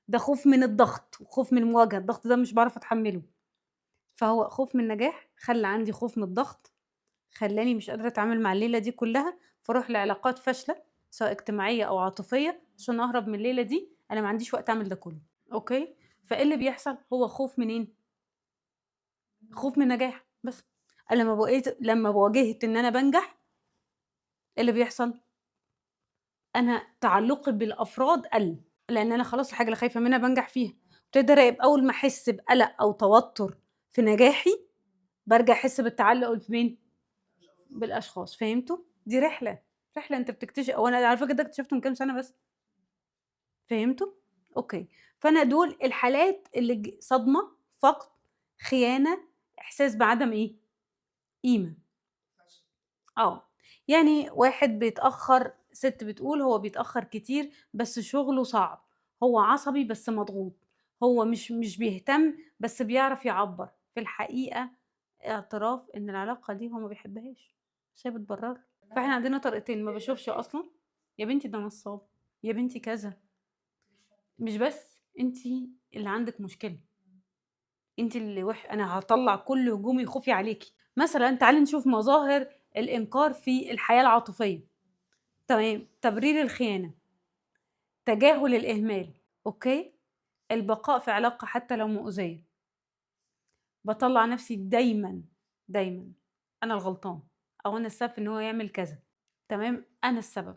ده خوف من الضغط وخوف من المواجهة، الضغط ده مش باعرف أتحمله، فهو خوف من النجاح خلّى عندي خوف من الضغط، خلّاني مش قادرة أتعامل مع الليلة دي كلّها، فاروح لعلاقات فاشلة سواء اجتماعية أو عاطفية عشان أهرب من الليلة دي، أنا ما عنديش وقت أعمل ده كلّه، أوكي، فإيه اللي بيحصل؟ هو خوف منين؟ خوف من النجاح بس. أنا لمّا واجهت إن أنا بانجح، إيه اللي بيحصل؟ أنا تعلُّقي بالأفراد قَل، لإن أنا خلاص الحاجة اللي خايفة منها بانجح فيها، ابتديت أراقب أول ما أحس بقلق أو توتر في نجاحي، بارجع أحس بالتعلُّق في مين؟ بالأشخاص، فهمتوا؟ دي رحلة، رحلة أنت هو أنا على فكرة ده اكتشفته من كام سنة بس، فهمتوا؟ أوكي، فأنا دول الحالات اللي صدمة، فقد، خيانة، إحساس بعدم إيه؟ قيمة. آه، يعني واحد بيتأخّر، سِت بتقول هو بيتأخّر كتير بس شغله صعب، هو عصبي بس مضغوط، هو مش بيهتم بس بيعرف يعبّر، في الحقيقة اعتراف إن العلاقة دي هو ما بيحبهاش، بس هي بتبرر له. فإحنا عندنا طريقتين، ما باشوفش أصلًا، يا بنتي ده نصّاب، يا بنتي كذا، مش بس أنتِ اللي عندِك مشكلة، أنتِ اللي أنا هاطلّع كل هجومي وخوفي عليكِ، مثلا تعالي نشوف مظاهر الإنكار في الحياة العاطفية. تمام، تبرير الخيانة، تجاهل الإهمال، أوكي، البقاء في علاقة حتى لو مؤذية، بطلع نفسي دايما دايما أنا الغلطان، أو أنا السبب في إن هو يعمل كذا. تمام، أنا السبب،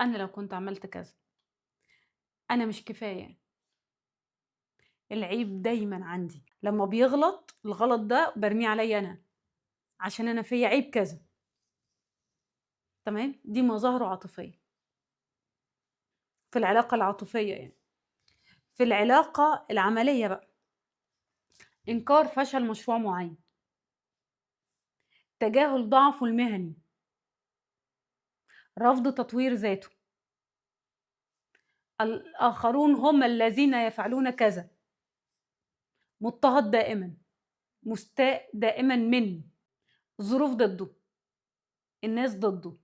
أنا لو كنت عملت كذا، أنا مش كفاية، العيب دايما عندي. لما بيغلط الغلط ده برميه عليا أنا، عشان أنا فيا عيب كذا. تمام، دي مظاهر عاطفية في العلاقة العاطفية يعني. في العلاقة العملية بقى، إنكار فشل مشروع معين، تجاهل ضعفه المهني، رفض تطوير ذاته، الآخرون هم الذين يفعلون كذا، مضطهد دائما، مستاء دائما منه، الظروف ضده، الناس ضده.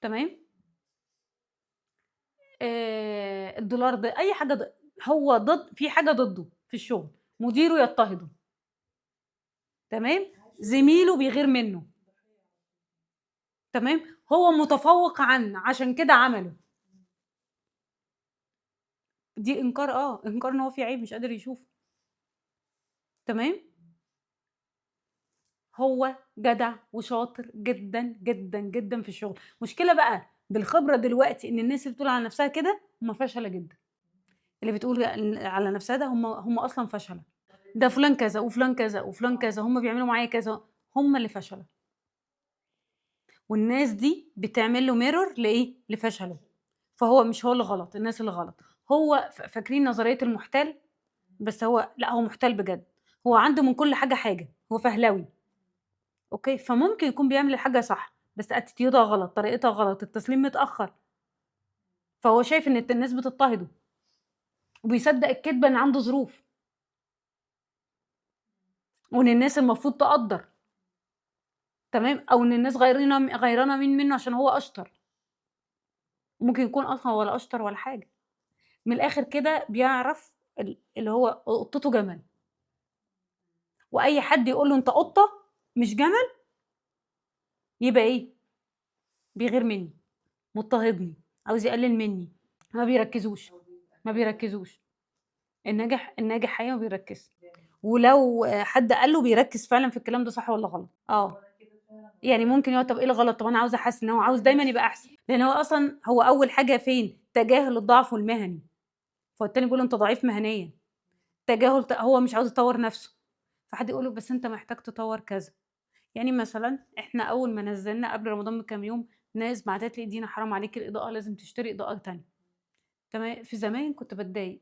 تمام، الدولار ده اي حاجه هو ضد، في حاجه ضده في الشغل، مديره يضطهده، تمام، زميله بيغير منه، تمام، هو متفوق عنه عشان كده عمله. دي انكار، انكار ان هو في عيب مش قادر يشوفه. تمام، هو جدع وشاطر جدا جدا جدا في الشغل. مشكله بقى بالخبره دلوقتي ان الناس اللي بتقول على نفسها كده هم فشله جدا. اللي بتقول على نفسها ده هم اصلا فشله. ده فلان كذا وفلان كذا وفلان كذا، هم بيعملوا معايا كذا، هم اللي فشله. والناس دي بتعمل له ميرور لايه؟ لفشله. فهو مش هو اللي غلط، الناس اللي غلط. هو فاكرين نظريه المحتال، بس هو لا، هو محتال بجد. هو عنده من كل حاجه حاجه، هو فهلوي. اوكي، فممكن يكون بيعمل الحاجه صح بس اتيتيودها غلط، طريقتها غلط، التسليم متاخر. فهو شايف ان الناس بتضطهده، وبيصدق الكذبه ان عنده ظروف، وان الناس المفروض تقدر. تمام، او ان الناس غيرانه منه عشان هو اشطر. ممكن يكون اصلا ولا اشطر ولا حاجه. من الاخر كده بيعرف اللي هو قطته جمل، واي حد يقول له انت قطه مش جمل يبقى ايه؟ بيغير مني، مضطهدني، عاوز يقلل مني. ما بيركزوش. الناجح حقيقي ما بيركز. ولو حد قال له بيركز فعلا في الكلام ده صح ولا غلط. يعني ممكن يقول طب ايه الغلط؟ طب انا عاوز احس ان هو عاوز دايما يبقى احسن، لان هو اصلا هو اول حاجه فين؟ تجاهل الضعف المهني. فالتاني بيقول له انت ضعيف مهنيا. تجاهل، هو مش عاوز يطور نفسه، فحد يقول له بس انت محتاج تطور كذا. يعني مثلا احنا اول ما نزلنا قبل رمضان بكام يوم، ناس بعتت لي دينا حرام عليكي الاضاءه، لازم تشتري اضاءه تانية. تمام، في زمان كنت بتضايق.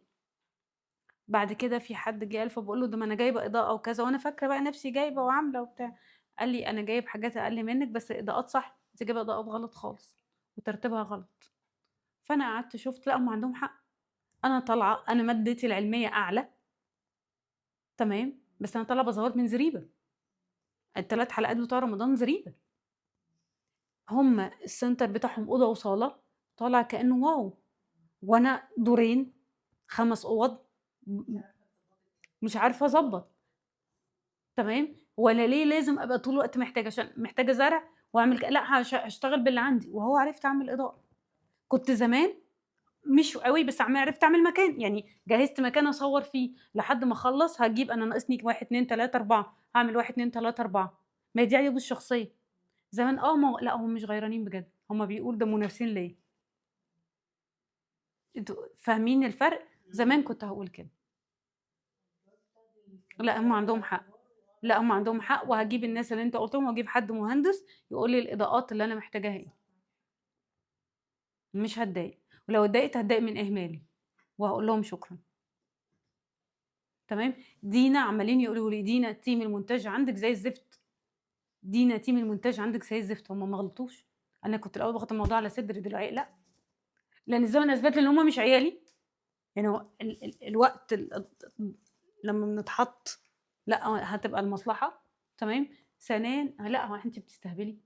بعد كده في حد جه قال، فبقول له ده ما انا جايبه اضاءه وكذا، وانا فاكره بقى نفسي جايبه وعامله وبتاع. قال لي انا جايب حاجات اقل منك بس اضاءات صح، انت جايبه اضاءات غلط خالص وترتيبها غلط. فانا قعدت شفت لا هم عندهم حق. انا طالعه، انا مادتي العلميه اعلى، تمام، بس انا طالعه بظهر من زريبه. ال3 حلقات بتوع رمضان زريبه. هم السنتر بتاعهم اوضه وصاله، طالع كانه واو، وانا دورين، 5 اوض، مش عارفه اظبط. تمام، ولا ليه لازم ابقى طول الوقت محتاجه، عشان محتاجه زرع واعمل لا هشتغل باللي عندي. وهو عرفت اعمل اضاءه. كنت زمان مش قوي، بس عرفت اعمل مكان، يعني جهزت مكان اصور فيه لحد ما اخلص. هجيب انا ناقصني 1 2 3 4، هعمل 1 2 3 4. ما هي دي عيوب الشخصيه. زمان ما لا، هم مش غيرانين بجد، هم بيقول ده منافسين ليه. انتوا فاهمين الفرق؟ زمان كنت هقول كده. لا هم عندهم حق. لا هم عندهم حق، وهجيب الناس اللي انت قلتهم، واجيب حد مهندس يقول لي الاضاءات اللي انا محتاجاها ايه. مش هتضايق، ولو اتضايقت هتضايق من اهمالي، وهقول لهم شكرا. تمام، دينا عمالين يقولوا لي دينا تيم المونتاج عندك زي الزفت، دينا تيم المونتاج عندك زي الزفت. هم ما غلطوش. انا كنت الاول باخد الموضوع على صدري، دلوقتي لا، لان الزمن اثبت لي ان هم مش عيالي. يعني هو الوقت لما بنتحط، لا هتبقى المصلحه. تمام، ثانيا لا، هو انت بتستهبلي،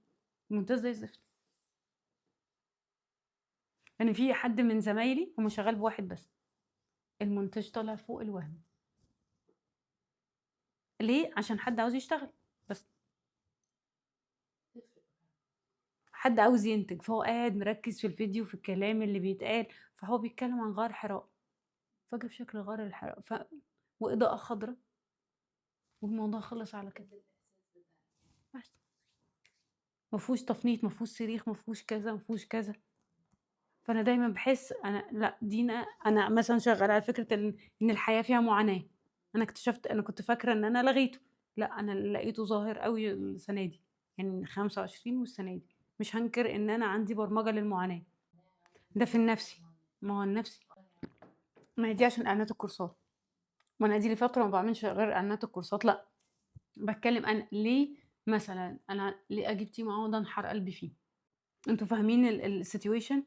المونتاج زي الزفت. يعني في حد من زمايلي هم شغال بواحد بس، المونتاج طالع فوق الوهم. ليه؟ عشان حد عاوز يشتغل بس، حد عاوز ينتج، فهو قاعد مركز في الفيديو في الكلام اللي بيتقال، فهو بيتكلم عن غار حراء، فجأة بشكل غار الحراء وإضاءة خضراء، والموضوع خلص على كده بس. ما فيهوش تفنيط، ما فيهوش صريخ، ما فيهوش كذا، ما فيهوش كذا. فأنا دايمًا باحس أنا لأ، أنا مثلًا شغّالة على فكرة إن الحياة فيها معاناة. أنا اكتشفت، أنا كنت فاكرة إن أنا لغيته، لأ أنا لقيته ظاهر أوي السنة دي، يعني من 25 والسنة دي. مش هانكر إن أنا عندي برمجة للمعاناة، ده في النفسي. ما هو النفسي، ما هي دي عشان إعلانات الكورسات، ما أنا دي لي فترة ما باعملش غير إعلانات الكورسات، لأ، باتكلم أنا ليه مثلًا أنا ليه أجيب تيم أقعد أنحر قلبي فيه؟ أنتم فاهمين الsituation؟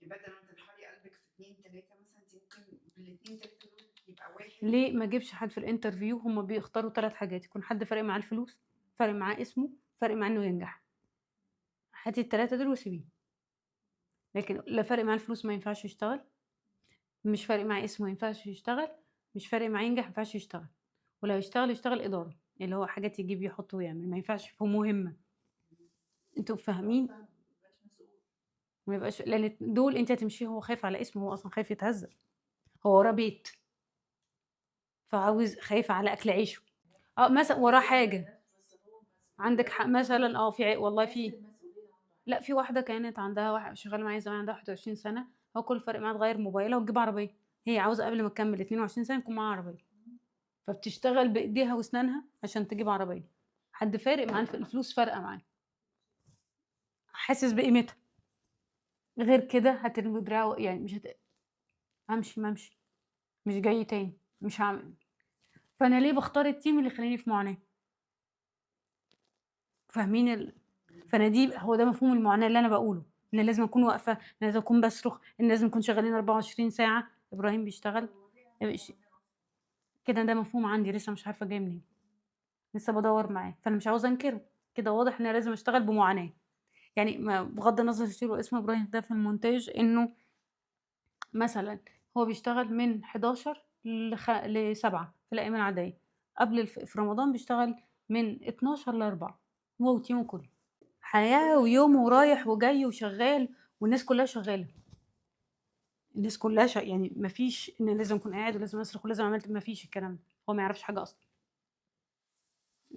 بدل ما تنحري قلبِك في 2، 3 مثلًا، أنتِ ممكن بال2، 3 دول يبقى واحد.
ليه ما اجيبش حد في الانترفيو؟ هم بيختاروا 3 حاجات، يكون حد فارق معاه الفلوس، فارق معاه اسمه، فارق معاه إنه ينجح. هاتي ال3 دول وسيبيه. لكن لا فارق معاه الفلوس ما ينفعش يشتغل، مش فارق معاه اسمه ما ينفعش يشتغل، مش فارق معاه ينجح ما ينفعش يشتغل، ولو يشتغل يشتغل إدارة، اللي هو حاجات يجيب يحط ويعمل، ما ينفعش في مهمة. أنتم فاهمين؟ ما يبقاش، لأن دول أنتِ هتمشّيه هو خايف على اسمه، هو أصلًا خايف يتهزّق، هو وراه بيت، فعاوز خايف على أكل عيشه. مثلًا وراه حاجة. عندِك حق مثلًا، في والله لأ، في واحدة كانت عندها شغّالة معايا زمان، عندها 21 سَنة، هو كل الفرق معاها تغيّر موبايلها وتجيب عربية، هي عاوزة قبل ما تكمّل 22 سَنة يكون معاها عربية، فبتشتغل بإيديها وأسنانها عشان تجيب عربية. حد فارق معاه الفلوس فارقة معاه، حاسس بقيمتها، غير كده هترمي دراعه، يعني مش هامشي ما امشي، مش جاي تاني، مش هاعمل. فأنا ليه باختار الteam اللي يخلّيني في معاناة؟ فاهمين فأنا هو ده مفهوم المعاناة اللي أنا باقوله، إن لازم أكون واقفة، إن لازم أكون باصرخ، إن لازم نكون شغالين 24 ساعة. إبراهيم بيشتغل مش كده، ده مفهوم عندي لسه مش عارفة جاي منين، لسه بادوّر معاه، فأنا مش عاوزة أنكره، كده واضح إن أنا لازم أشتغل بمعاناة. يعني ما بغض النظر يشيلوا اسم إبراهيم ده في المونتاج، إنه مثلًا هو بيشتغل من 11 ل7 في الأيام العادية، قبل في رمضان بيشتغل من 12 ل16، هو وتيمه كله. حياة ويوم ورايح وجاي وشغال، والناس كلّها شغّالة، الناس كلّها يعني ما فيش إن لازم أكون قاعد ولازم أصرخ ولازم عملت، ما فيش الكلام ده، هو ما يعرفش حاجة أصلًا،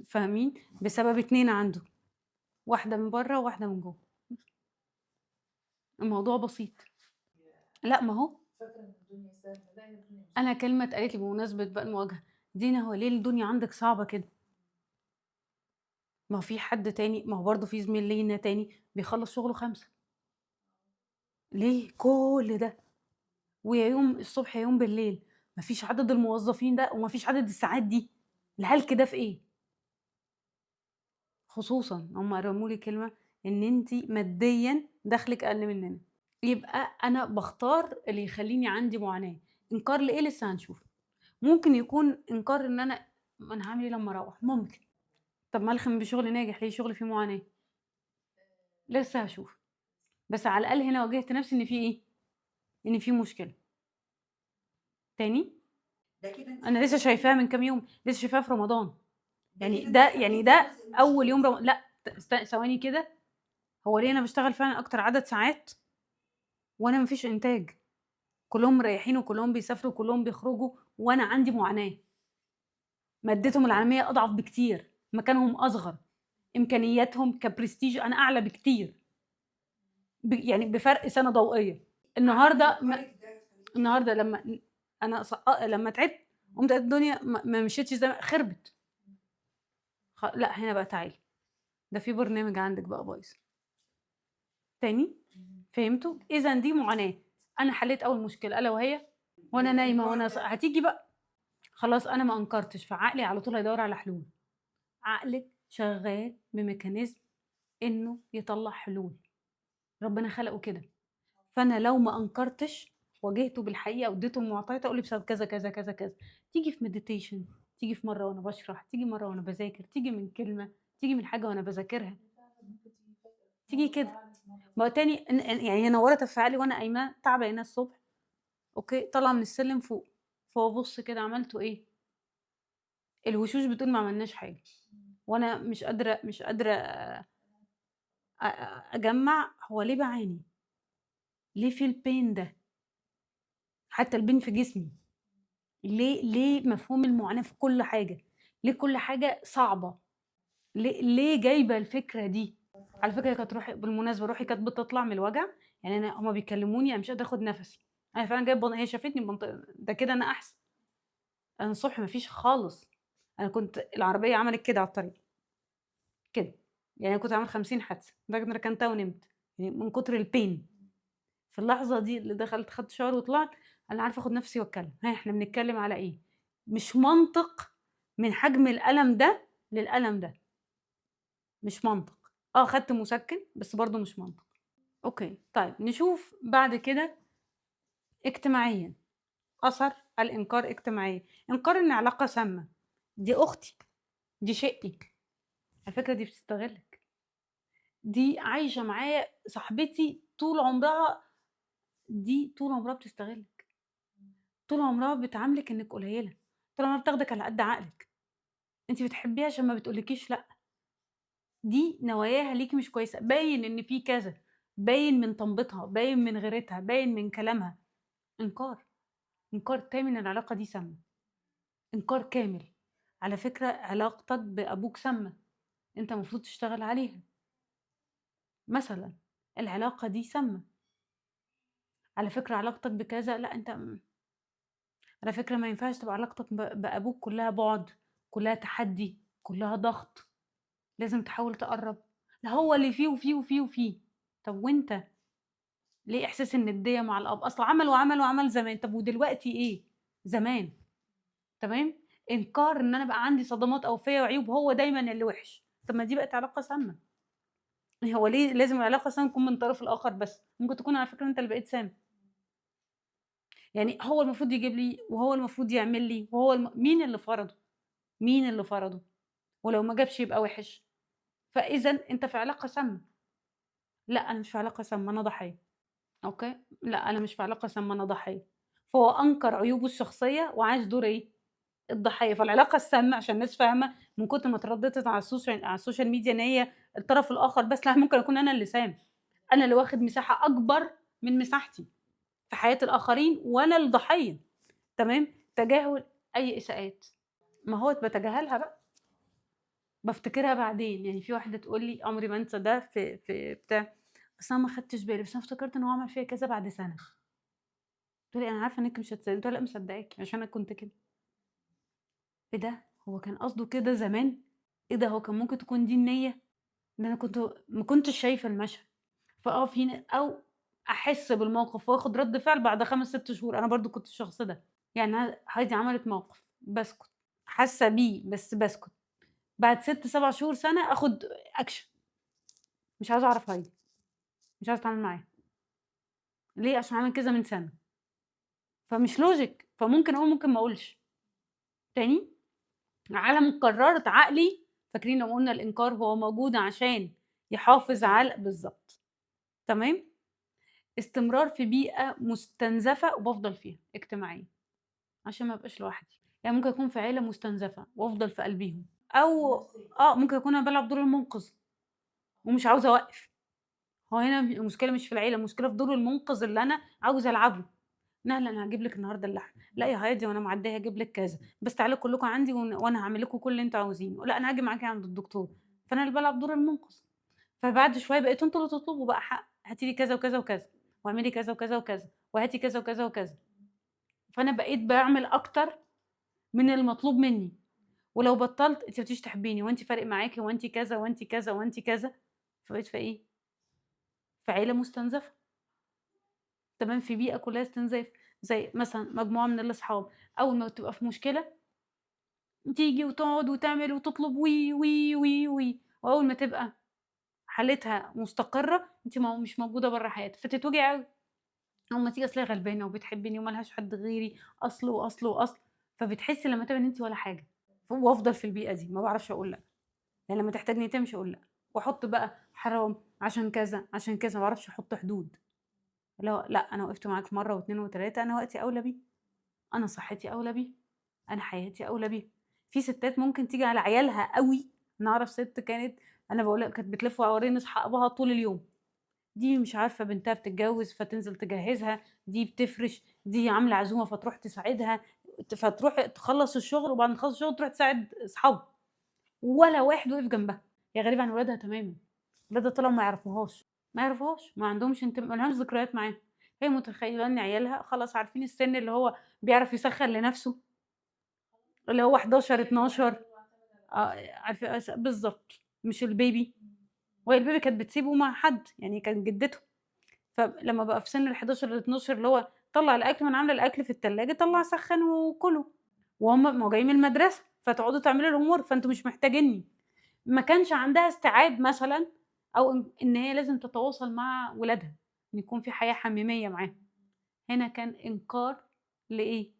فاهمين؟ بسبب 2 عنده، واحدة من برّه وواحدة من جوّه، الموضوع بسيط. لأ ما هو
فاكرة إن الدنيا سهلة، لأ هي الدنيا مش
أنا كلمة اتقالت لي بمناسبة بقى المواجهة، دينا هو ليه الدنيا عندِك صعبة كده؟ ما هو في حد تاني، ما هو برضه في زميل لينا تاني بيخلّص شغله 17:00، ليه كل ده؟ ويا يوم الصبح يا يوم بالليل، ما فيش عدد الموظفين ده وما فيش عدد الساعات دي، الهلك ده في إيه؟ خصوصًا هُم رموا لي كلمة إن أنتِ ماديًا دخلِك أقل مننا، يبقى أنا باختار اللي يخلّيني عندي معاناة، إنكار لإيه لسه هنشوف. ممكن يكون إنكار إن ما أنا هاعمل إيه لمّا أروّح، ممكن. طب ما ألخم بشغل ناجح ليه؟ شغل فيه معاناة، لسه هاشوف. بس على الأقل هنا واجهت نفسي إن في إيه، إن في مشكلة. تاني،
ده كده أنتِ
أنا لسه
بدأتِ.
شايفاها من كام يوم، لسه شايفاها في رمضان.
ده كده أنتِ
يعني
حليتِ
ده
جزء من
أول يوم
المشكلة.
لأ، ثواني كده، هو ليه أنا باشتغل فعلًا أكتر عدد ساعات وأنا ما فيش إنتاج؟ كلّهم مريّحين وكلّهم بيسافروا وكلّهم بيخرجوا وأنا عندي معاناة، مادتهم العالمية أضعف بكتير، مكانهم أصغر، إمكانياتهم كprestige أنا أعلى بكتير، يعني بفرق سنة ضوئية.
عدم
النهارده
إنكارِك ده خلّيكِ.
النهارده أنا لمّا تعبت قُمت لقيت الدنيا ما مشيتش زي خربت. لأ هنا بقى تعالي، ده في برنامج عندِك بقى بايظ. تاني، فهمتوا؟ إذًا دي معاناة، أنا حليت أول مشكلة ألا وهي وأنا نايمة
الإنكار
وأنا
ده.
هتيجي بقى، خلاص أنا ما أنكرتش، فعقلي على طول هيدوّر على حلول، عقلِك شغال بميكانيزم إنه يطلّع حلول، ربنا خلقه كده، فأنا لو ما أنكرتش واجهته بالحقيقة واديته المعطيات أقول له بسبب كذا، كذا، كذا، كذا، تيجي في meditation، تيجي في مرّة وأنا باشرح، تيجي مرّة وأنا باذاكر، تيجي من كلمة، تيجي من حاجة وأنا باذاكرها، تيجي كده. ما هو تاني يعني هي نوّرت أفعالي وأنا قايمة تعبانة الصبح، أوكي، طالعة من السلم فوق، فبابُص كده عملتوا إيه؟ الوشوش بتقول ما عملناش حاجة، وأنا مش قادرة أجمّع هو ليه باعاني، ليه في الpain ده، حتى الpain في جسمي، ليه مفهوم المعاناة في كل حاجة، ليه كل حاجة صعبة، ليه جايبة الفكرة دي؟ على فكرة كانت روحي بالمناسبة روحي كانت بتطلع من الوجع، يعني أنا هُم بيكلموني أنا مش قادرة آخُد نَفَسي، أنا فعلًا جاية هي شافتني ده كده أنا أحسن، أنا الصبح ما فيش خالص، أنا كنت العربية عملت كده على الطريق، كده، يعني أنا كنت هاعمل 50 حادثة، لدرجة إني ركنتها ونمت، يعني من كتر الpain. في اللحظة دي اللي دخلت خدت shower وطلعت، أنا عارفة آخُد نَفَسي وأتكلّم، ها إحنا بنتكلّم على إيه؟ مش منطق من حجم الألم ده للألم ده، مش منطق. خدت مُسكِّن بس برضه مش منطق. أوكي، طيب نشوف بعد كده اجتماعيًا، أثر الإنكار اجتماعيًا، إنكار إن علاقة سامة، دي أختي، دي شقي، على فكرة دي بتستغلِّك، دي عايشة معايا صاحبتي طول عمرها، دي طول عمرها بتستغلِّك. طول عمرها بتعاملِك إنِّك قليلة، طول عمرها بتاخدِك على قد عقلِك، أنتِ بتحبيها عشان ما بتقولكيش لأ، دي نواياها ليكِ مش كويسة، باين إن في كذا، باين من تنبيطها، باين من غيرتها، باين من كلامها، إنكار، إنكار تام إن العلاقة دي سامة، إنكار كامل، على فكرة علاقتك بأبوك سامة، أنت المفروض تشتغل عليها، مثلًا العلاقة دي سامة، على فكرة علاقتك بكذا لأ أنت على فكرة ما ينفعش تبقى علاقتك بأبوك كلّها بُعد، كلّها تحدي، كلّها ضغط. لازم تحاول تقرّب، ده هو اللي فيه وفيه وفيه وفيه، طب وأنت ليه إحساس الندية مع الأب؟ أصل عمل وعمل وعمل زمان، طب ودلوقتي إيه؟ زمان، تمام؟ إنكار إن أنا بقى عندي صدمات أو فيّا عيوب هو دايمًا اللي وِحِش، طب ما دي بقت علاقة سامة، هو ليه لازم العلاقة سامة تكون من الطرف الآخر بس؟ ممكن تكون على فكرة أنت اللي بقيت سام، يعني هو المفروض يجيب لي وهو المفروض يعمل لي وهو مين اللي فرضه؟ مين اللي فرضه؟ ولو ما جابش يبقى وِحِش، فإذًا أنت في علاقة سامة، لأ أنا مش في علاقة سامة أنا ضحية. أوكي، لأ أنا مش في علاقة سامة أنا ضحية، فهو أنكر عيوبه الشخصية وعاش دور إيه، الضحية، فالعلاقة السامة عشان الناس فاهمة من كتر ما اترددت على السوشيال ميديا إن هي الطرف الآخر بس، لأ ممكن أكون أنا اللي سام، أنا اللي واخد مساحة أكبر من مساحتي في حياة الآخرين وأنا الضحية، تمام، تجاهل أي إساءات، ما هو باتجاهلها بقى، بافتكرها بعدين، يعني في واحدة تقول لي عمري ما أنسى ده في بتاع، بس أنا ما خدتش بالي، بس أنا افتكرت إن هو عمل فيّا كذا بعد سنة. قُلت لي: "أنا عارفة إنِّك مش هتصدقي." قُلت لها: "لأ مصدقاكِ عشان أنا كنت كده." إيه ده! هو كان قصده كده زمان؟ إيه ده هو كان ممكن تكون دي النية؟ ده أنا ما كنتش شايفة المشهد. في أو أحس بالموقف وآخد رد فعل بعد 5، 6 شهور، أنا برضه كنت الشخص ده. يعني هايدي عملت موقف، باسكت، حاسة بيه بس باسكت. بعد 6، 7 شهور، سنة آخد action. مش عاوزة أعرف هايدي، مش عاوزة أتعامل معاها. ليه؟ عشان عمل كذا من سنة. فمش logic، فممكن أقول ممكن ما أقولش. تاني على ما قررت عقلي، فاكرين لمّا قُلنا الإنكار هو موجود عشان يحافظ على بالضبط، تمام، استمرار في بيئة مستنزفة وبافضل فيها اجتماعيًا، عشان ما ابقاش لوحدي، يعني ممكن أكون في عيلة مستنزفة وأفضل في قلبيهم، أو ممكن أكون أنا بالعب دور المنقذ ومش عاوزة أوقّف، هو هنا المشكلة مش في العيلة، المشكلة في دور المنقذ اللي أنا عاوزة ألعبه. نهلة أنا هاجيب لِك النهارده اللحمة، لأ يا هادي وأنا معدية هاجيب لِك كذا، بس تعالوا كلكم عندي وأنا هاعمل لكم كل اللي أنتم عاوزينه، لأ أنا هاجي معاكِ عند الدكتور، فأنا اللي بالعب دور المنقذ، فبعد شوية بقيتوا أنتم اللي تطلبوا بقى حق، هاتي لي كذا وكذا وكذا، واعملي كذا وكذا وكذا، وهاتي كذا وكذا وكذا، فأنا بقيت باعمل أكتر من المطلوب مني، ولو بطلت أنتِ ما بقيتيش تحبيني، هو أنتِ فارق معاكِ، هو أنتِ كذا، هو أنتِ كذا، هو أنتِ كذا، فبقيت في إيه، في عيلة مستنزفة. تمام، في بيئة كلّها استنزاف، زي مثلًا مجموعة من الأصحاب أول ما تبقى في مشكلة تيجي وتقعد وتعمل وتطلب وأول ما تبقى حالتها مستقرة أنتِ مش موجودة برّه حياتها، فتتوجعي أوي، أمّا تيجي أصل هي غلبانة وبتحبني وما لهاش حد غيري، أصل وأصل وأصل، فبتحسي لمّا تبقى إن أنتِ ولا حاجة، وأفضل في البيئة دي ما باعرفش أقول لأ، يعني لمّا تحتاجني تمشي أقول لأ، وأحط بقى حرام عشان كذا، عشان كذا، ما باعرفش أحط حدود، اللي هو لأ أنا وقفت معاك مرّة و2 و3 أنا وقتي أولى بيه. أنا صحتي أولى بيه، أنا حياتي أولى بيه، في ستات ممكن تيجي على عيالها أوي. أنا أعرف ست كانت، أنا باقول لك كانت بتلف حوالين أصحابها طول اليوم، دي مش عارفة بنتها بتتجوز فتنزل تجهّزها، دي بتفرش، دي عاملة عزومة فتروح تساعدها، فتروح تخلّص الشغل وبعد ما تخلّص الشغل تروح تساعد أصحابها، ولا واحد وقف جنبها، هي غريبة عن ولادها تمامًا، ولادها طلعوا ما يعرفوهاش، ما يعرفوهاش، ما عندهمش ما لهمش ذكريات معاها، هي متخيلة إن عيالها خلاص عارفين السن اللي هو بيعرف يسخّن لنفسه، اللي هو 11، 12. عارفة بالضبط، مش البيبي، وهي البيبي كانت بتسيبه مع حد، يعني كانت جدته. فلمّا بقى في سن ال11 ال12 اللي هو طلّع الأكل، ما أنا عاملة الأكل في التلاجة، طلّع سخّن وكلوا، ما هو جايين من المدرسة، فتقعدوا تعملوا الhomework فأنتم مش محتاجينّي. ما كانش عندها استيعاب مثلًا، أو إن هي لازم تتواصل مع ولادها، إن يكون في حياة حميمية معاهم. هنا كان إنكار لإيه؟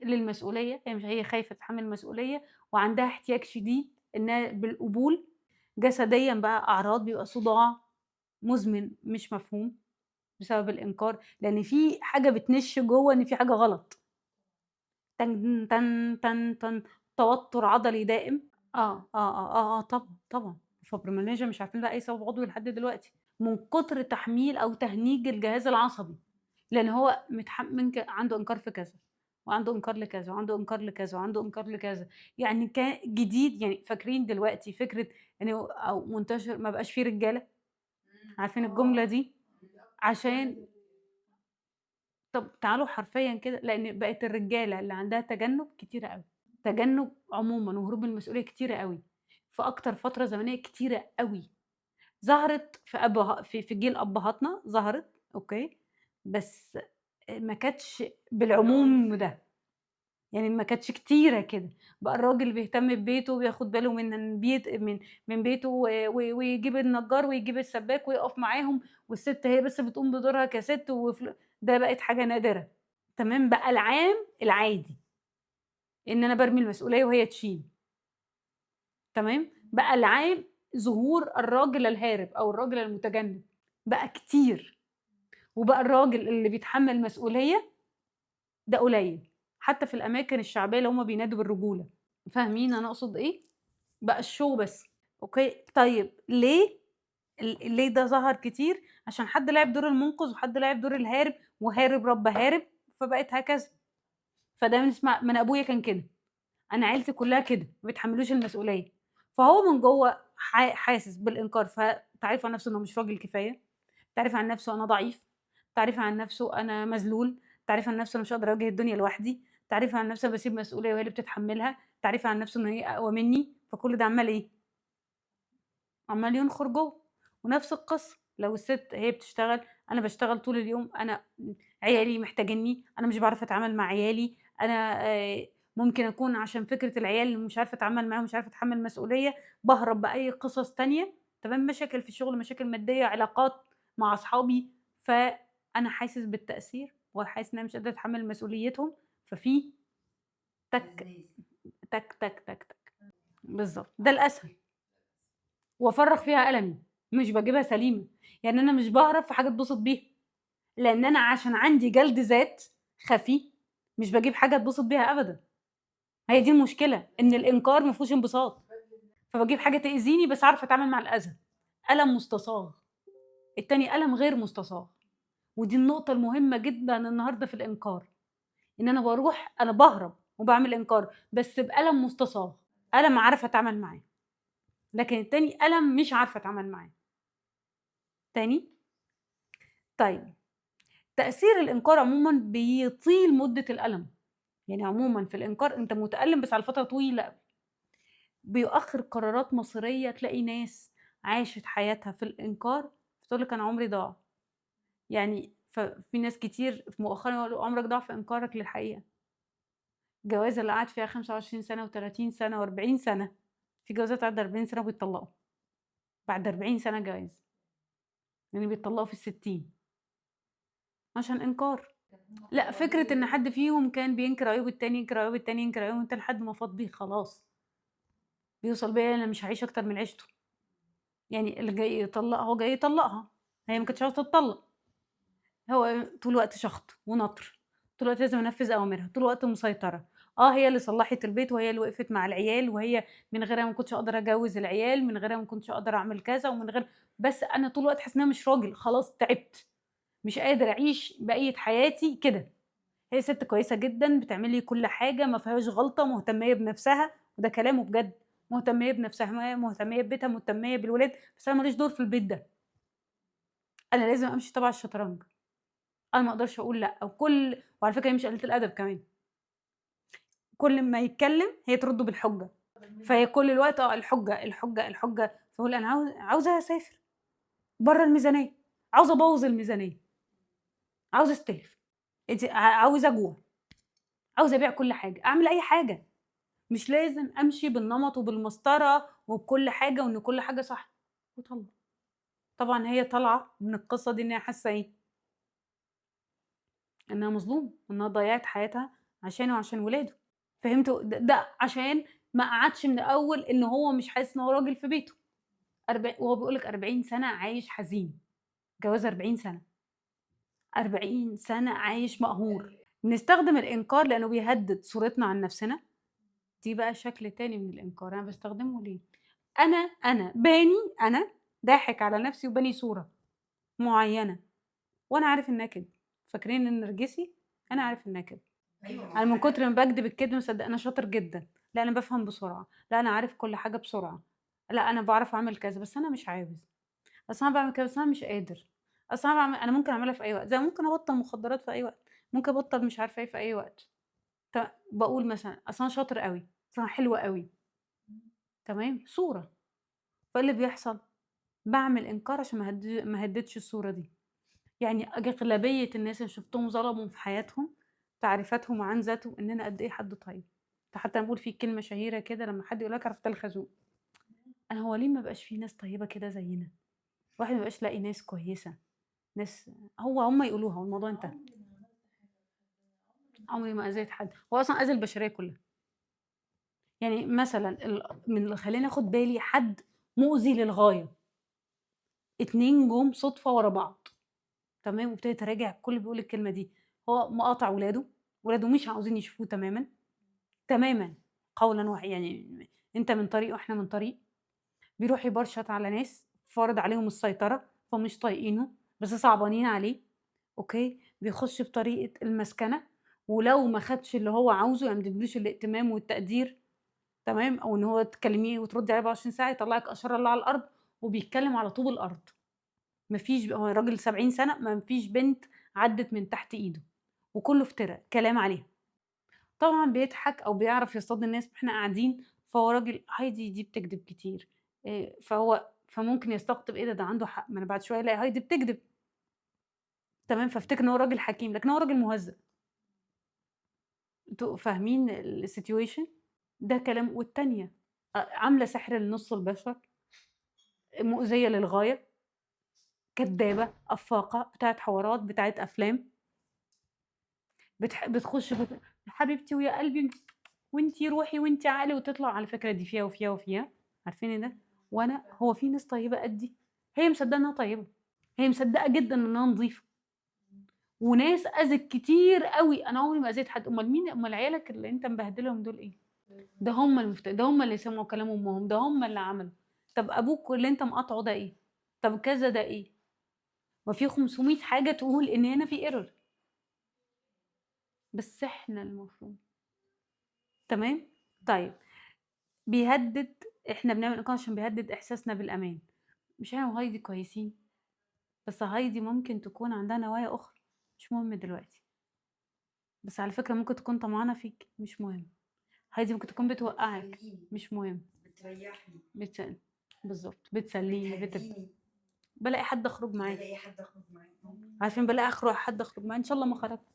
المسؤولية.
للمسؤولية، هي خايفة تتحمل المسؤولية، وعندها احتياج شديد إنها بالقبول، جسديًا بقى أعراض، بيبقى صداع مزمن مش مفهوم. بسبب الإنكار، لإن في حاجة بتنِش جوّه إن في حاجة غلط، تن، تن، تن، تن، توتر عضلي دائم. طبعًا، طبعًا، الفيبروميالجيا مش عارفين لها أي سبب عضوي لحد دلوقتي، من كتر تحميل أو تهنيج الجهاز العصبي، لإن هو من عنده إنكار في كذا، وعنده إنكار لكذا، وعنده إنكار لكذا، وعنده إنكار لكذا، يعني جديد، يعني فاكرين دلوقتي فكرة إنه أو منتشر ما بقاش في رجالة، عارفين الجملة دي؟ عشان طب تعالوا حرفيًا كده، لإن بقت الرجالة اللي عندها تجنُّب كتيرة أوي، تجنُّب عمومًا وهروب من المسؤولية كتيرة أوي، في أكتر فترة زمنية كتيرة أوي، ظهرت في في جيل أبهاتنا ظهرت، أوكي، بس ما كانتش بالعموم ده، يعني ما كانتش كتيرة كده، بقى الراجل بيهتم ببيته وبياخد باله من بيت من بيته ويجيب النجار ويجيب السباك ويقف معاهم، والست هي بس بتقوم بدورها كسِت ده بقت حاجة نادرة، تمام، بقى العادي إن أنا بارمي المسؤولية وهي تشيل، تمام، بقى العام ظهور الراجل الهارب أو الراجل المتجنب، بقى كتير، وبقى الراجل اللي بيتحمّل مسؤولية ده قليل، حتى في الأماكن الشعبية اللي هُم بينادوا بالرجولة، فاهمين أنا أقصد إيه؟ بقى الshow بس، أوكي، طيب ليه ليه ده ظهر كتير؟ عشان حد لعب دور المنقذ وحد لعب دور الهارب، وهارب رَبّى هارب، فبقت هكذا، فدايمًا نسمع ما أنا أبويا كان كده، أنا عيلتي كلّها كده، ما بيتحمّلوش المسؤولية، فهو من جوّه حاسس بالإنكار، فتعريفه عن نَفْسه إنه مش راجل كفاية، تعريف عن نَفْسه أنا ضعيف، تعريف عن نَفْسه أنا مذلول، تعريف عن نَفْسه أنا مش هاقدر أواجه الدنيا لوحدي، تعريف عن نَفْسه أنا باسيب مسؤولية وهي اللي بتتحمّلها، تعريف عن نَفْسه إن هي أقوى منّي، فكل ده عمّال إيه، عمّال ينخر جوّه، ونفس القصة لو الست هي بتشتغل، أنا باشتغل طول اليوم، أنا عيالي محتاجينّي، أنا مش باعرف أتعامل مع عيالي، أنا ممكن أكون عشان فكرة العيال مش عارفة أتعامل معاهم، مش عارفة أتحمّل مسؤولية، باهرب بأي قصص تانية، تمام، مشاكل في الشغل، مشاكل مادية، علاقات مع أصحابي، فأنا حاسس بالتأثير وحاسس إن أنا مش قادرة أتحمّل مسؤوليتهم، ففي تَك،
إزاي؟
تَك، تَك، تَك، تَك، بالضبط، ده الأسهل. وأفرّغ فيها ألمي، مش باجيبها سليمة، يعني أنا مش باهرب في حاجة اتبسط بيها، لإن أنا عشان عندي جلد ذات خفي، مش باجيب حاجة اتبسط بيها أبدًا، هي دي المشكلة، إن الإنكار ما فيهوش انبساط، فباجيب حاجة تأذيني بس عارفة أتعامل مع الأذى، ألم مستساغ، التاني ألم غير مستساغ، ودي النقطة المهمة جدًا النهارده في الإنكار، إن أنا باهرب وباعمل إنكار، بس بألم مستساغ، ألم عارفة أتعامل معاه، لكن التاني ألم مش عارفة أتعامل معاه. تاني، طيب تأثير الإنكار عمومًا بيطيل مدة الألم، يعني عمومًا في الإنكار أنت متألم بس على فترة طويلة أوي، بيؤخر قرارات مصيرية، تلاقي ناس عاشت حياتها في الإنكار فتقول لك أنا عمري ضاع، يعني في ناس كتير مؤخرًا يقولوا عمرك ضاع في إنكارك للحقيقة، الجوازة اللي قعد فيها 25 سنة و30 سنة و40 سنة، في جوازات عدّى 40 سنة وبيتطلقوا، بعد 40 سنة جواز، يعني بيتطلقوا في ال60 عشان إنكار. لأ، فكرة إن حد فيهم كان بينكر عيوب التاني، ينكر عيوب التاني، ينكر عيوب التاني لحد ما فاض بيه خلاص، بيوصل بيّا أنا مش هاعيش أكتر من عيشته، يعني اللي جاي يطلّقها هو جاي يطلّقها، هي ما كانتش عاوزة تتطلّق، هو طول الوقت شخط ونطر، طول الوقت لازم أنفّذ أوامرها، طول الوقت مسيطرة، هي اللي صلّحت البيت وهي اللي وقفت مع العيال، وهي من غيرها ما كنتش أقدر أجوّز العيال، من غيرها ما كنتش أقدر أعمل كذا، ومن غير بس أنا طول الوقت حاسة إن أنا مش راجل، خلاص تعبت، مش قادر أعيش بقية حياتي كده. هي ست كويسة جدًا، بتعمل لي كل حاجة، ما فيهاش غلطة، مهتمية بنفسها، وده كلامه بجد، مهتمية بنفسها، مهتمية ببيتها، مهتمية بالولاد، بس أنا ما ليش دور في البيت ده، أنا لازم أمشي تبع الشطرنج، أنا ما أقدرش أقول لأ، وعلى فكرة هي مش قليلة الأدب كمان، كل ما يتكلم هي ترده بالحجة، فهي كل الوقت الحجة، الحجة، الحجة، فاقول أنا عاوزة أسافر برّه الميزانية، عاوزة أبوّظ الميزانية، عاوزة أستلف، أنتِ عاوزة أجوع، عاوزة أبيع كل حاجة، أعمل أي حاجة. مش لازم أمشي بالنمط وبالمسطرة وبكل حاجة وإن كل حاجة صح، وطالعة. طبعًا هي طالعة من القصة دي إن هي حاسة إيه، إنها مظلومة، إنها ضيّعت حياتها عشانه وعشان ولاده، فهمتوا؟ ده عشان ما قعدش من الأول إن هو مش حاسس إن هو راجل في بيته، وهو بيقول لِك 40 سَنة عايش حزين، جواز 40 سَنة، 40 سَنة عايش مقهور. بنستخدم الإنكار لإنه بيهدِّد صورتنا عن نفسنا، دي بقى شكل تاني من الإنكار، أنا باستخدمه ليه؟ أنا باني أنا ضاحك على نفسي وباني صورة معيّنة وأنا عارف إنها كدب، فاكرين النرجسي؟ أنا عارف إنها كدب،
أيوه ما
أنا
هو
من
أنا
كتر ما باكدب الكدب مصدقة أنا شاطر جدًا، لأ أنا بافهم بسرعة، لأ أنا عارف كل حاجة بسرعة، لأ أنا باعرف أعمل كذا، بس أنا مش عاوز، أصل أنا باعمل كذا بس أنا مش قادر، أصل أنا ممكن أعملها في أي وقت، زي ممكن أبطّل مخدرات في أي وقت، ممكن أبطّل مش عارفة إيه في أي وقت، باقول مثلًا أصل أنا شاطر أوي، أصل أنا حلو أوي، تمام، صورة، فإيه اللي بيحصل؟ باعمل إنكار عشان ما اهدّدش الصورة دي، يعني أغلبية الناس اللي شُفتهم ظلموا في حياتهم تعريفاتهم عن ذاتهم إن أنا قد إيه حد طيب، ده حتى أنا باقول في كلمة شهيرة كده لمّا حد يقول لك عرفتها الخازوق، أنا هو ليه ما يبقاش في ناس طيبة كده زينا؟ الواحد ما يبقاش لاقي ناس كويسة، ناس هُم يقولوها والموضوع انتهى، عمري ما أذيت حد، هو أصلًا أذى البشرية كلها، يعني مثلًا من اللي خلّاني آخُد بالي حد مؤذي للغاية، 2 جُم صُدفة ورا بعض. تمام، وابتديت أراجع كل اللي بيقول الكلمة دي، هو مقاطع ولاده، ولاده مش عاوزين يشوفوه تمامًا، تمامًا، قولًا يعني أنت من طريق وإحنا من طريق، بيروح يبرشط على ناس، فارض عليهم السيطرة، فمش طايقينه، بس صعبانين عليه، أوكي، بيخش بطريقة المسكنة، ولو ما خدش اللي هو عاوزه، يعني ما اديتلوش الاهتمام والتقدير، تمام، أو إن هو تكلميه وتردي عليه 24 ساعة، يطلّع لِك أشرار الله على الأرض، وبيتكلم على طوب الأرض. ما فيش هو راجل 70 سَنة ما فيش بنت عدِّت من تحت إيده، وكُلّه افترا، كلام عليها. طبعًا بيضحك أو بيعرف يصطاد الناس وإحنا قاعدين، فهو راجل هايدي دي بتكدب كتير، فممكن يستقطب إيه ده عنده حق، ما أنا بعد شوية ألاقي هايدي بتكدب، تمام، فافتكر إن هو راجل حكيم، لكن هو راجل مهزأ. أنتم فاهمين الsituation؟ ده كلام والتانية عاملة سحر لنُص البشر، مؤذية للغاية، كدابة، أفاقة، بتاعة حوارات، بتاعة أفلام. بتخش حبيبتي ويا قلبي وأنتِ روحي وأنتِ عقلي، وتطلع على فكرة دي فيها وفيها وفيها، عارفين ده؟ هو في ناس طيبة قدّي؟ هي مصدقة إنها طيبة، هي مصدقة جدًا إنها نضيفة، وناس أذت كتير أوي، أنا عمري ما أذيت حد، أُمّال عيالك اللي أنت مبهدلهم دول إيه؟ ده هُم اللي سمعوا كلام أمهم، ده هُم اللي عملوا، طب أبوك اللي أنت مقاطعه ده إيه؟ طب كذا ده إيه؟ ما في 500 حاجة تقول إن هنا في error، بس إحنا المفروض تمام؟ طيب بيهدِّد إحنا بنعمل إيقاع عشان بيهدِّد إحساسنا بالأمان، مش أنا وهايدي كويسين، بس هايدي ممكن تكون عندها نوايا أخرى، مش مهم دلوقتي، بس على فكرة ممكن تكون طمعانة فيك، مش مهم، هايدي ممكن تكون بتوقّعك،
بتسليني،
مش مهم،
بتريحني،
بتس بالضبط، بتسلّيني
بتهديني،
بالاقي حد أخرج معاه،
بالاقي حد أخرج معاه.
عارفين بالاقي حد أخرج معاه، إن شاء الله ما خرجت،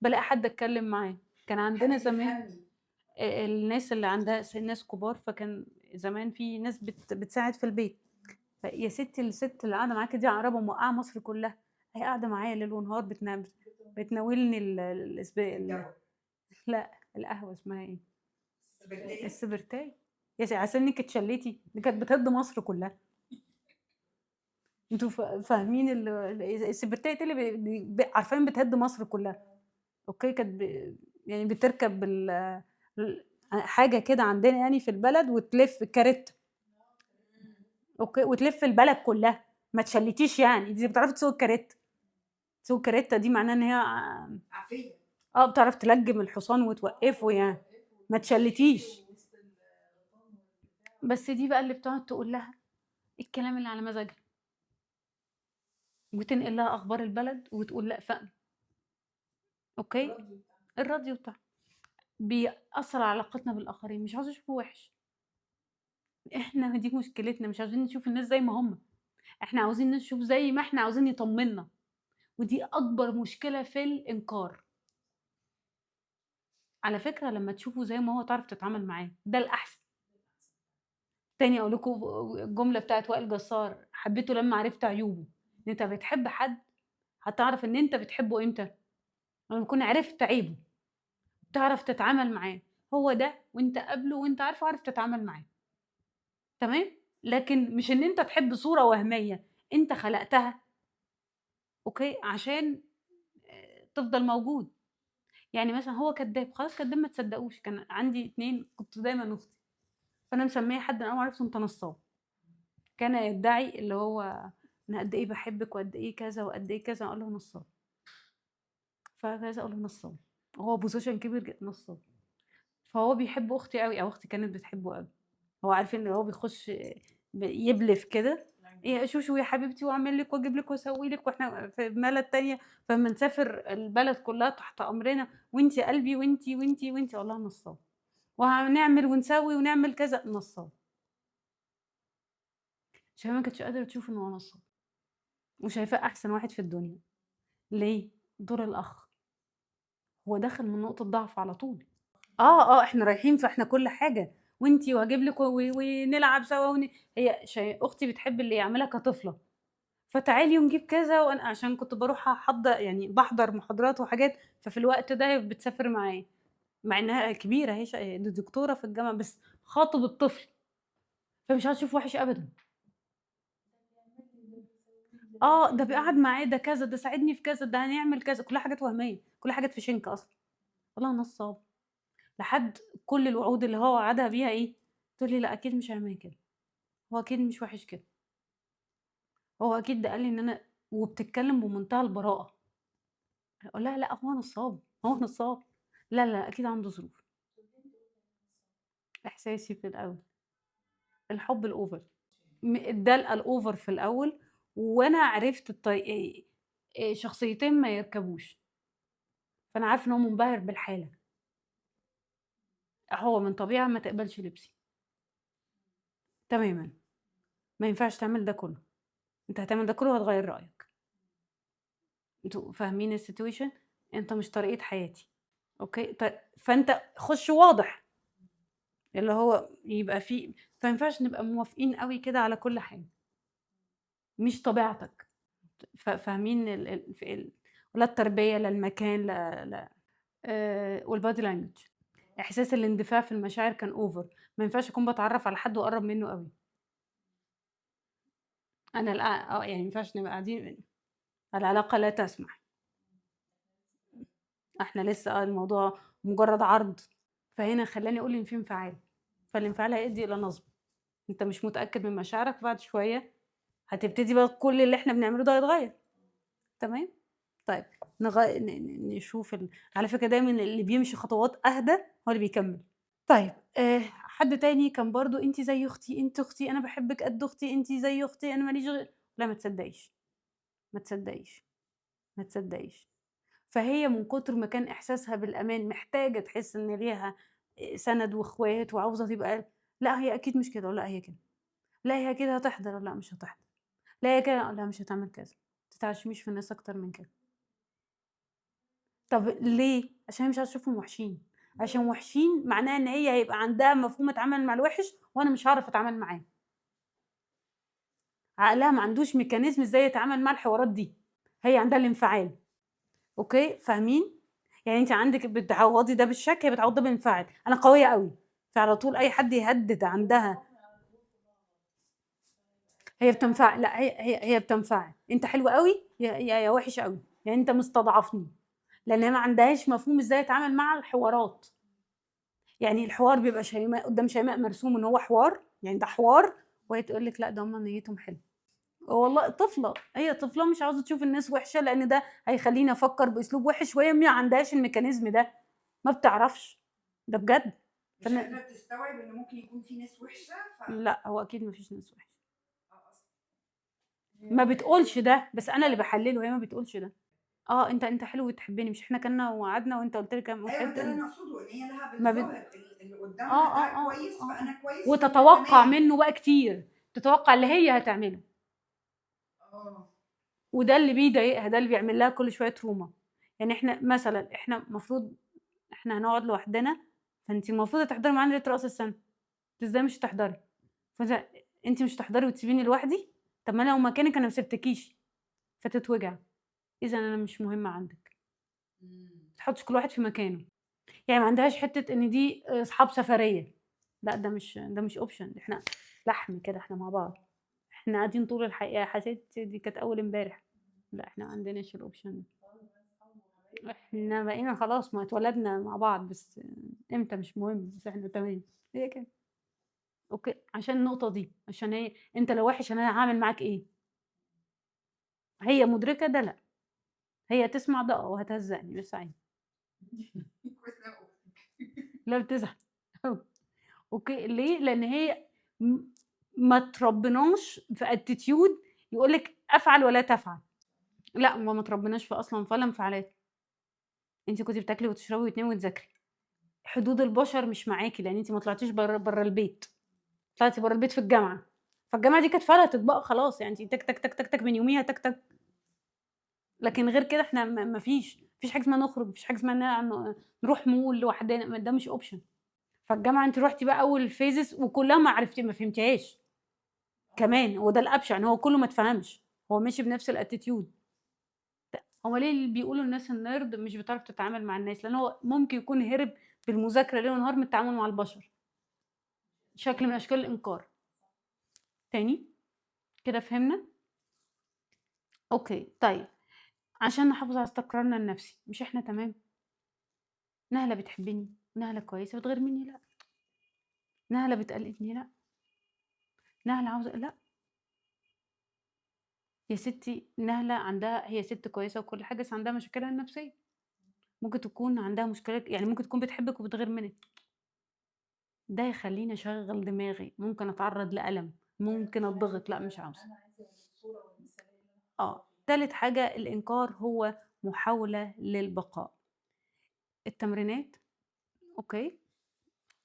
بالاقي حد أتكلّم معاه، كان عندنا
حد
زمان
يفهمني.
الناس اللي عندها ناس كبار، فكان زمان في ناس بتساعد في البيت. يا ستي الست اللي قاعدة معاكِ دي عقربة موقّعة مصر كلّها، هي قاعدة معايا ليل ونهار بتناولني
الجو،
لأ، القهوة اسمها إيه؟
السبرتية.
السبرتاية، عسى إنِّك اتشلّيتِ، دي كانت بتهِض مصر كلّها، أنتم فاهمين السبرتاية دي اللي حرفيًا بتهِض مصر كلّها، أوكي، كانت يعني بتركب حاجة كده عندنا يعني في البلد وتلف كاريتا، أوكي، وتلف البلد كلّها، ما تشلّتيش يعني، أنتِ بتعرفي تسوقي الكاريتا، تسوقي الكاريتا دي معناها إن هي
عافية.
بتعرف تلجّم الحصان وتوقّفه يعني، ما تشلّتيش. بس دي بقى اللي بتقعد تقول لها الكلام اللي على مزاجها، وتنقل لها أخبار البلد وتقول لأ أوكي، الراديو بتاعها بيأثّر على علاقتنا بالآخرين، مش عاوزة أشوفه وِحِش، إحنا دي مشكلتنا، مش عاوزين نشوف الناس زي ما هُم، إحنا عاوزين نشوف زي ما إحنا عاوزين يطمّنا، ودي أكبر مشكلة في الإنكار. على فكرة لمّا تشوفه زي ما هو تعرف تتعامل معاه، ده الأحسن. تاني أقول لكم الجملة بتاعة وائل جسار، حبيته لمّا عرفت عيوبه، إن أنت بتحب حد هتعرف إن أنت بتحبه إمتى؟ لمّا تكون عرفت عيبه، تعرف تتعامل معاه، هو ده وأنت قابله وأنت عارفه عارف تتعامل معاه، تمام؟ لكن مش إن أنت تحب صورة وهمية أنت خلقتها، أوكي، عشان تفضل موجود. يعني مثلًا هو كدّاب، خلاص كدّاب ما تصدقوش. كان عندي 2 كنت دايمًا أختي، فأنا مسمية حد أنا أول ما عرفته أنت نصّاب. كان يدعي اللي هو أنا قد إيه باحبِّك وقد إيه كذا وقد إيه كذا، أقول له نصّاب، فكذا أقول له نصّاب، وهو position كبير نصّاب. فهو بيحب أختي أوي، أو أختي كانت بتحبه أوي. هو عارف إن هو بيخش يبلف كده، يا شوشو يا حبيبتي وأعمل لِك وأجيب لِك وأسوي لِك وإحنا في بلد تانية، فأمّا نسافر البلد كلّها تحت أمرنا وأنتِ قلبي وأنتِ، وأنتِ، وأنتِ، أقول لها نصّاب، وهنعمل ونسوي ونعمل كذا، نصّاب. شيماء ما كانتش قادرة تشوف إن هو نصّاب، وشايفاه أحسن واحد في الدنيا. ليه؟ دور الأخ، هو داخل من نقطة ضعف على طول. إحنا رايحين فإحنا كل حاجة، وأنتِ وهاجيب لِك ونلعب سوا هي أختي بتحب اللي يعملها كطفلة، فتعالي ونجيب كذا، وأنا عشان كنت باروح يعني باحضر محاضرات وحاجات، ففي الوقت ده بتسافر معايا، مع إنها كبيرة أهي دي دكتورة في الجامعة، بس خاطب الطفل، فمش عايزة أشوفه وِحِش أبدًا. ده بيقعد معاه، ده كذا، ده ساعدني في كذا، ده هنعمل كذا، كلها حاجات وهمية، كلها حاجات في شِنك أصلًا، والله نصّاب. لحد كل الوعود اللي هو وعدها بيها إيه، تقول لي: "لأ أكيد مش هيعمل كده، هو أكيد مش وِحِش كده، هو أكيد ده قال لي إن أنا" وبتتكلم بمنتهى البراءة. أقول لها: "لأ هو نصّاب، هو نصّاب، لا، لا أكيد عنده ظروف." إحساسي في الأول، الحب الأوفر، الدلقة الأوفر في الأول، وأنا عرفت شخصيتين ما يركبوش، فأنا عارفة إن هو منبهر بالحالة، هو من طبيعة ما تقبلش لبسي تمامًا، ما ينفعش تعمل ده كله، أنت هتعمل ده كله وهتغيّر رأيك. أنتم فاهمين الsituation؟ أنت مش طريقة حياتي، أوكي، فأنت خُش واضح، اللي هو يبقى في، ما ينفعش نبقى موافقين أوي كده على كل حاجة، مش طبيعتك. فاهمين لا التربية لا المكان لا والbody language، إحساس الاندفاع في المشاعر كان over، ما ينفعش أكون باتعرّف على حد وأقرّب منه أوي، أنا يعني ما ينفعش نبقى قاعدين، العلاقة لا تسمح، إحنا لسه الموضوع مجرد عرض، فهنا خلّاني أقول إن في انفعال، فالانفعال هيؤدي إلى نصب، أنت مش متأكد من مشاعرك، بعد شوية هتبتدي بقى كل اللي إحنا بنعمله ده هيتغيّر، تمام؟ طيب نغ ن ن نشوف على فكرة دايمًا اللي بيمشي خطوات أهدى هو اللي بيكمّل. طيب حد تاني كان برضه أنتِ زي أختي، أنتِ أختي، أنا باحبِّك قد أختي، أنتِ زي أختي، أنا ما ليش لا ما تصدّقيش، ما تصدّقيش، ما تصدّقيش. فهي من كتر ما كان إحساسها بالأمان محتاجة تحس إن ليها سَنَد وإخوات وعاوزة تبقى، لأ هي أكيد مش كده، لأ هي كده، لا هي كده هتحضر، لأ مش هتحضر، لا هي كده، لأ مش هتعمل كذا، ما تتعشميش في الناس أكتر من كده. طب ليه؟ عشان هي مش عايزة تشوفهم وحشين، عشان وحشين معناها إن هي هيبقى عندها مفهوم أتعامل مع الوِحِش وأنا مش هاعرف أتعامل معاه، عقلها ما عندوش ميكانيزم إزاي يتعامل مع الحوارات دي، هي عندها الانفعال، أوكي، فاهمين؟ يعني أنتِ عندِك بتعوّضي ده بالشك، هي بتعوّض ده بالانفعال، أنا قوية أوي، فعلى طول أي حد يهدِّد عندها هي بتنفعل، لأ هي بتنفعل، أنت حلو أوي يا وِحِش أوي، يعني أنت مستضعفني، لان هي ما عندهاش مفهوم ازاي اتعامل مع الحوارات. يعني الحوار بيبقى شيماء قدام شيماء مرسوم ان هو حوار، يعني ده حوار، وهي تقول لك لا ده هم نيتهم حلوه. والله طفله، هي طفله مش عاوزه تشوف الناس وحشه، لان ده هيخليني افكر باسلوب وحش، وهي ما عندهاش الميكانيزم ده، ما بتعرفش ده بجد.
مش قادره تستوعب ان ممكن يكون في ناس وحشه
لا هو اكيد ما فيش ناس وحشه،
أصلاً.
ما بتقولش ده، بس انا اللي بحلله، هي ما بتقولش ده. انت حلو وتحبني، مش احنا كنا وقعدنا وانت قلت لي كام
ايوه ده اللي
وحته.
انا اقصده، ان هي لها
ما بت...
بالظاهر اللي قدامها
اه
ده
اه اه
كويس
اه
فانا كويس فانت
وتتوقع
تمام.
منه بقى كتير، تتوقع اللي هي هتعمله، وده اللي بيضايقها، ده اللي بيعمل لها كل شويه تروما. يعني احنا مثلا المفروض احنا هنقعد لوحدنا، فانت المفروض تحضري معانا ليله راس السنه، انت ازاي مش هتحضري؟ انت مش هتحضري وتسيبيني لوحدي؟ طب ما انا لو مكانك انا ما سبتكيش، فتتوجع. اذا انا مش مهمه عندك. تحطش كل واحد في مكانه. يعني ما عندهاش حته ان دي اصحاب سفريه، لا ده مش اوبشن. احنا لحم كده، احنا مع بعض، احنا قاعدين طول الحقيقه. حسيت دي كانت اول امبارح، لا احنا ما عندناش الاوبشن ده. احنا بقينا خلاص، ما اتولدنا مع بعض، بس امتى مش مهم، بس احنا تمام. هي كده. اوكي، عشان النقطه دي، عشان هي انت لو وحش انا هعمل معاك ايه؟ هي مدركه ده، لا هي تسمع ده وهتهزقني بس عادي. لا بتزعل. اوكي ليه؟ لان هي ما تربناش في اتيتيود يقول لك افعل ولا تفعل. لا ما تربناش في اصلا فلا انفعالات. انت كنتي بتاكلي وتشربي وتنامي وتذاكري. حدود البشر مش معاكي، لان انت ما طلعتيش بره البيت، طلعتي بره البيت في الجامعه. فالجامعه دي كانت فلتت بقى خلاص، يعني انت تك تك تك تك تك من يوميها تك تك. لكن غير كده احنا ما فيش حاجه اسمها نخرج، مفيش حاجه اسمها نروح مول لوحدنا، ده مش اوبشن. فالجامعه انت رحتي بقى اول فيزز وكلها ما عرفتي، ما فهمتيهاش كمان، وده الابشع ان هو كله ما اتفهمش، هو ماشي بنفس الاتيتيود. هو ليه اللي بيقولوا الناس النيرد مش بتعرف تتعامل مع الناس؟ لان هو ممكن يكون هرب بالمذاكره ليل ونهار من التعامل مع البشر، شكل من اشكال الانكار. تاني كده فهمنا؟ اوكي طيب، عشان نحافظ على استقرارنا النفسي، مش احنا تمام؟ نهله بتحبني، نهله كويسه، بتغير مني؟ لا. نهله بتقلدني؟ لا. نهله عاوزه؟ لا. يا ستي نهله عندها، هي ست كويسه وكل حاجه، بس عندها مشاكلها النفسيه. ممكن تكون عندها مشكلة، يعني ممكن تكون بتحبك وبتغير منك، ده يخليني اشغل دماغي، ممكن اتعرض لألم، ممكن اتضغط، لا مش عاوزة. تالت حاجة الإنكار هو محاولة للبقاء. التمرينات اوكي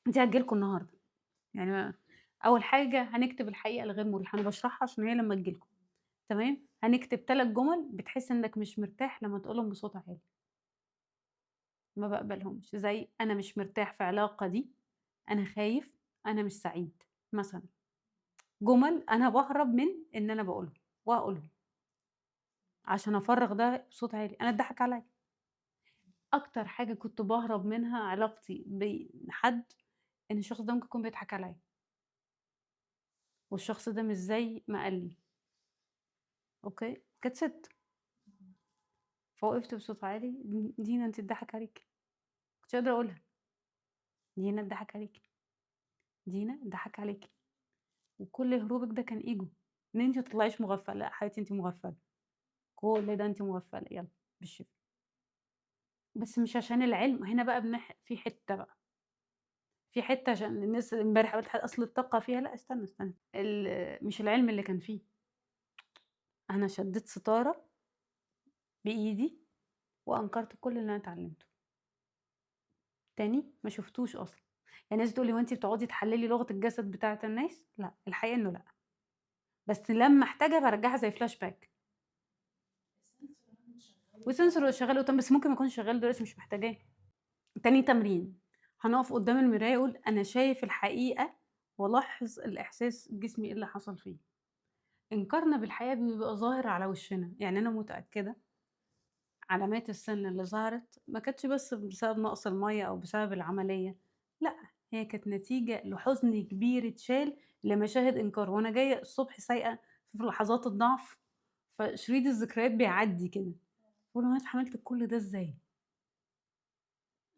دي هتجيلكوا النهارده. يعني اول حاجة هنكتب الحقيقة الغير مريحة، انا بشرحها عشان هي لما تجيلكوا تمام. هنكتب 3 جمل بتحس انك مش مرتاح لما تقولهم بصوت عالي، ما بقبلهمش، زي انا مش مرتاح في علاقة دي، انا خايف، انا مش سعيد مثلا. جمل انا بهرب من ان انا بقولهم واقولهم عشان افرغ ده بصوت عالي، انا اتضحك عليا. اكتر حاجه كنت بهرب منها علاقتي بحد، ان الشخص ده ممكن يكون بيضحك عليا، والشخص ده مش زي ما قال لي. اوكي كانت ست، فوقفت بصوت عالي، دينا انت اتضحك عليكي، كنتش قادره اقولها، دينا اتضحك عليكي، دينا اتضحك عليكي. وكل هروبك ده كان ايجو، ان انت ما تطلعيش مغفله. لا حبيبتي انت مغفله، كل ده انت مغفله، يلا بالشفا. بس مش عشان العلم هنا بقى في حته بقى، في حته عشان الناس امبارح قلت اصل الطاقه فيها، لا استنى مش العلم اللي كان فيه. انا شديت ستاره بايدي وانكرت كل اللي انا اتعلمته، تاني ما شفتوش اصلا. يعني الناس تقول لي وانت بتقعدي تحللي لغه الجسد بتاعه الناس، لا الحقيقه انه لا، بس لما احتاجها برجعها زي فلاش باك. وسنسور شغال قدام، بس ممكن ما يكونش شغال دلوقتي مش محتاجاه. تاني تمرين، هنقف قدام المرايه يقول انا شايف الحقيقه، ولاحظ الاحساس جسمي ايه اللي حصل فيه. انكارنا بالحقيقه بيبقى ظاهر على وشنا. يعني انا متاكده علامات السن اللي ظهرت ما كانتش بس بسبب نقص الميه او بسبب العمليه، لا هي كانت نتيجه لحزن كبير اتشال لمشاهد انكار. وانا جايه الصبح سايقه في لحظات الضعف، فشريط الذكريات بيعدي كده، بقول انا اتحملت كل ده ازاي؟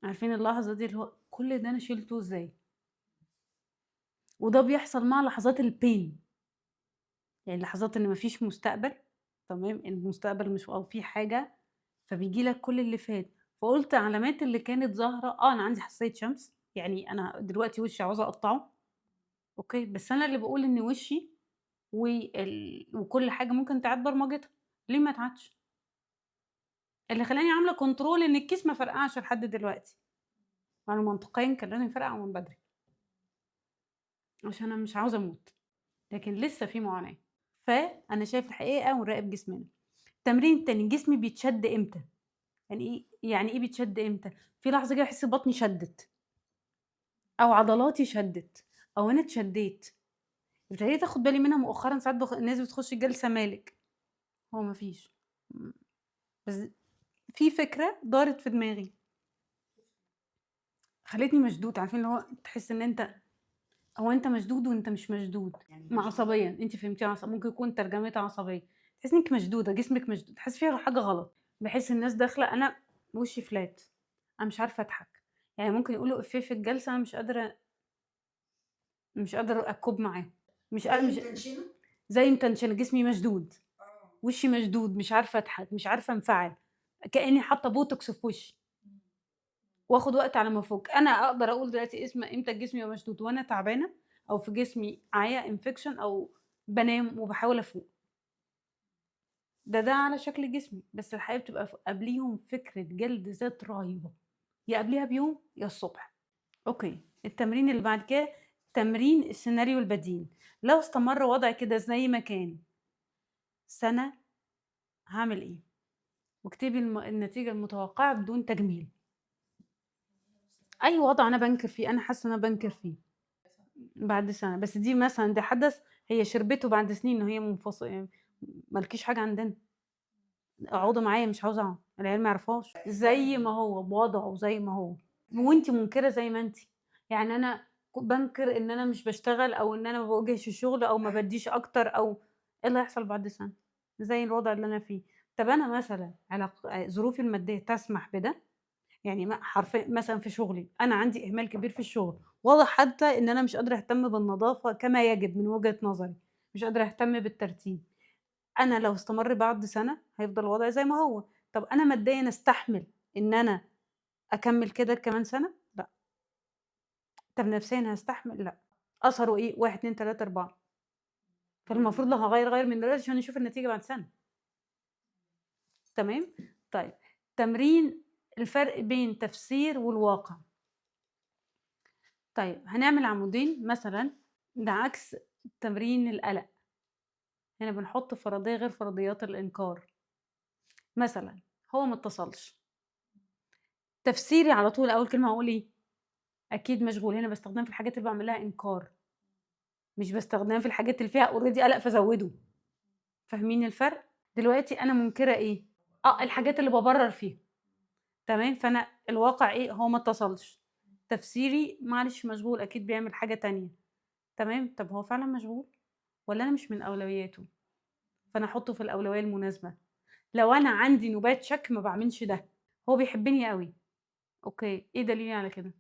عارفين اللحظة دي اللي هو كل ده أنا شِلته إزاي؟ وده بيحصل مع لحظات الpain، يعني لحظات إن ما فيش مستقبل، تمام، المستقبل مش أو في حاجة، فبييجي لك كل اللي فات، فقُلت علامات اللي كانت ظاهرة أنا عندي حساسية شمس، يعني أنا دلوقتي وشي عاوزة أقطّعه، أوكي، بس أنا اللي باقول إن وشي وكل حاجة ممكن تعاد برمجتها، ليه ما تعادش؟ اللي خلّاني عاملة control إن الكيس ما فرقعش لحد دلوقتي، ما أنا منطقيًا كان لازم يفرقع من بدري، عشان أنا مش عاوزة أموت، لكن لسه في معاناة، فأنا شايف الحقيقة ونراقب جسمنا. التمرين التاني، جسمي بيتشد إمتى؟ يعني إيه بيتشد إمتى؟ في لحظة كده باحس بطني شدِّت، أو عضلاتي شدِّت، أو أنا اتشدّيت، ابتديت آخُد بالي منها مؤخرًا ساعات الناس بتخش جلسة مالِك، هو ما فيش، م بس في فكرة دارت في دماغي، خلّتني مشدودة، عارفين اللي هو تحس إن هو أنت مشدود وأنت مش مشدود،
يعني
عصبيًا، أنتِ فهمتيها ممكن يكون ترجمتها عصبية، تحسّي إنِّك مشدودة، جسمِك مشدود، تحسّي فيها حاجة غلط، باحس الناس داخلة أنا وشي flat، أنا مش عارفة أضحك، يعني ممكن يقولوا إفيه في الجلسة أنا مش قادرة أكُوب معاه، مش
متنشنة؟
زي متنشنة، جسمي مشدود،
آه.
وشي مشدود، مش عارفة أضحك، مش عارفة أنفعل، كإني حاطة botox في وشي، وآخد وقت على ما أفُك، أنا أقدر أقول دلوقتي إمتى جسمي يبقى مشدود وأنا تعبانة، أو في جسمي infection أو بانام وباحاول أفوق، ده على شكل جسمي، بس الحقيقة بتبقى قبليهم فكرة جلد ذات رهيبة، يا قبليها بيوم يا الصبح. أوكي، التمرين اللي بعد كده تمرين السيناريو البديل، لو استمر وضعي كده زي ما كان سنة هاعمل إيه؟ واكتبي النتيجة المتوقعة بدون تجميل. أي وضع أنا بانكر فيه، أنا حاسة إن أنا بانكر فيه بعد سنة، بس دي مثلًا ده حدث هي شربته بعد سنين إن هي يعني ما لكيش حاجة عندنا، اقعدوا معايا مش عاوزة أقعد، العيال ما يعرفوهاش، زي ما هو بوضعه زي ما هو، وأنتِ منكرة زي ما أنتِ، يعني أنا بانكر إن أنا مش باشتغل أو إن أنا ما باواجهش الشغل أو ما بادّيش أكتر أو إيه اللي هيحصل بعد سنة؟ زي الوضع اللي أنا فيه. طب أنا مثلًا ظروفي المادية تسمح بده؟ يعني حرفيًا مثلًا في شغلي، أنا عندي إهمال كبير في الشغل، واضح حتى إن أنا مش قادرة أهتم بالنضافة كما يجب من وجهة نظري، مش قادرة أهتم بالترتيب. أنا لو استمر بعد سنة هيفضل الوضع زي ما هو، طب أنا ماديًا أستحمل إن أنا أكمّل كده كمان سنة؟ لأ، طب نفسيًا هاستحمل؟ لأ، أثره إيه؟ 1، 2، 3، 4 فالمفروض لو هاغيّر أغيّر من دلوقتي عشان نشوف النتيجة بعد سنة، تمام؟ طيب تمرين الفرق بين تفسير والواقع، طيب هنعمل عمودين مثلًا ده عكس تمرين القلق، هنا بنحط فرضية غير فرضيات الإنكار، مثلًا هو ما اتصلش، تفسيري على طول أول كلمة هاقول إيه؟ أكيد مشغول، هنا باستخدمها في الحاجات اللي باعمل لها إنكار، مش باستخدمها في الحاجات اللي فيها already قلق فازوّده، فاهمين الفرق؟ دلوقتي أنا مُنكرة إيه؟ الحاجات اللي بابرر فيها، تمام، فأنا الواقع إيه؟ هو ما اتصلش، تفسيري معلش مشغول أكيد بيعمل حاجة تانية، تمام، طب هو فعلًا مشغول والّا أنا مش من أولوياته؟ فأنا أحطه في الأولوية المناسبة، لو أنا عندي نوبات شك ما باعملش ده، هو بيحبني أوي، أوكي، إيه دليلي على كده؟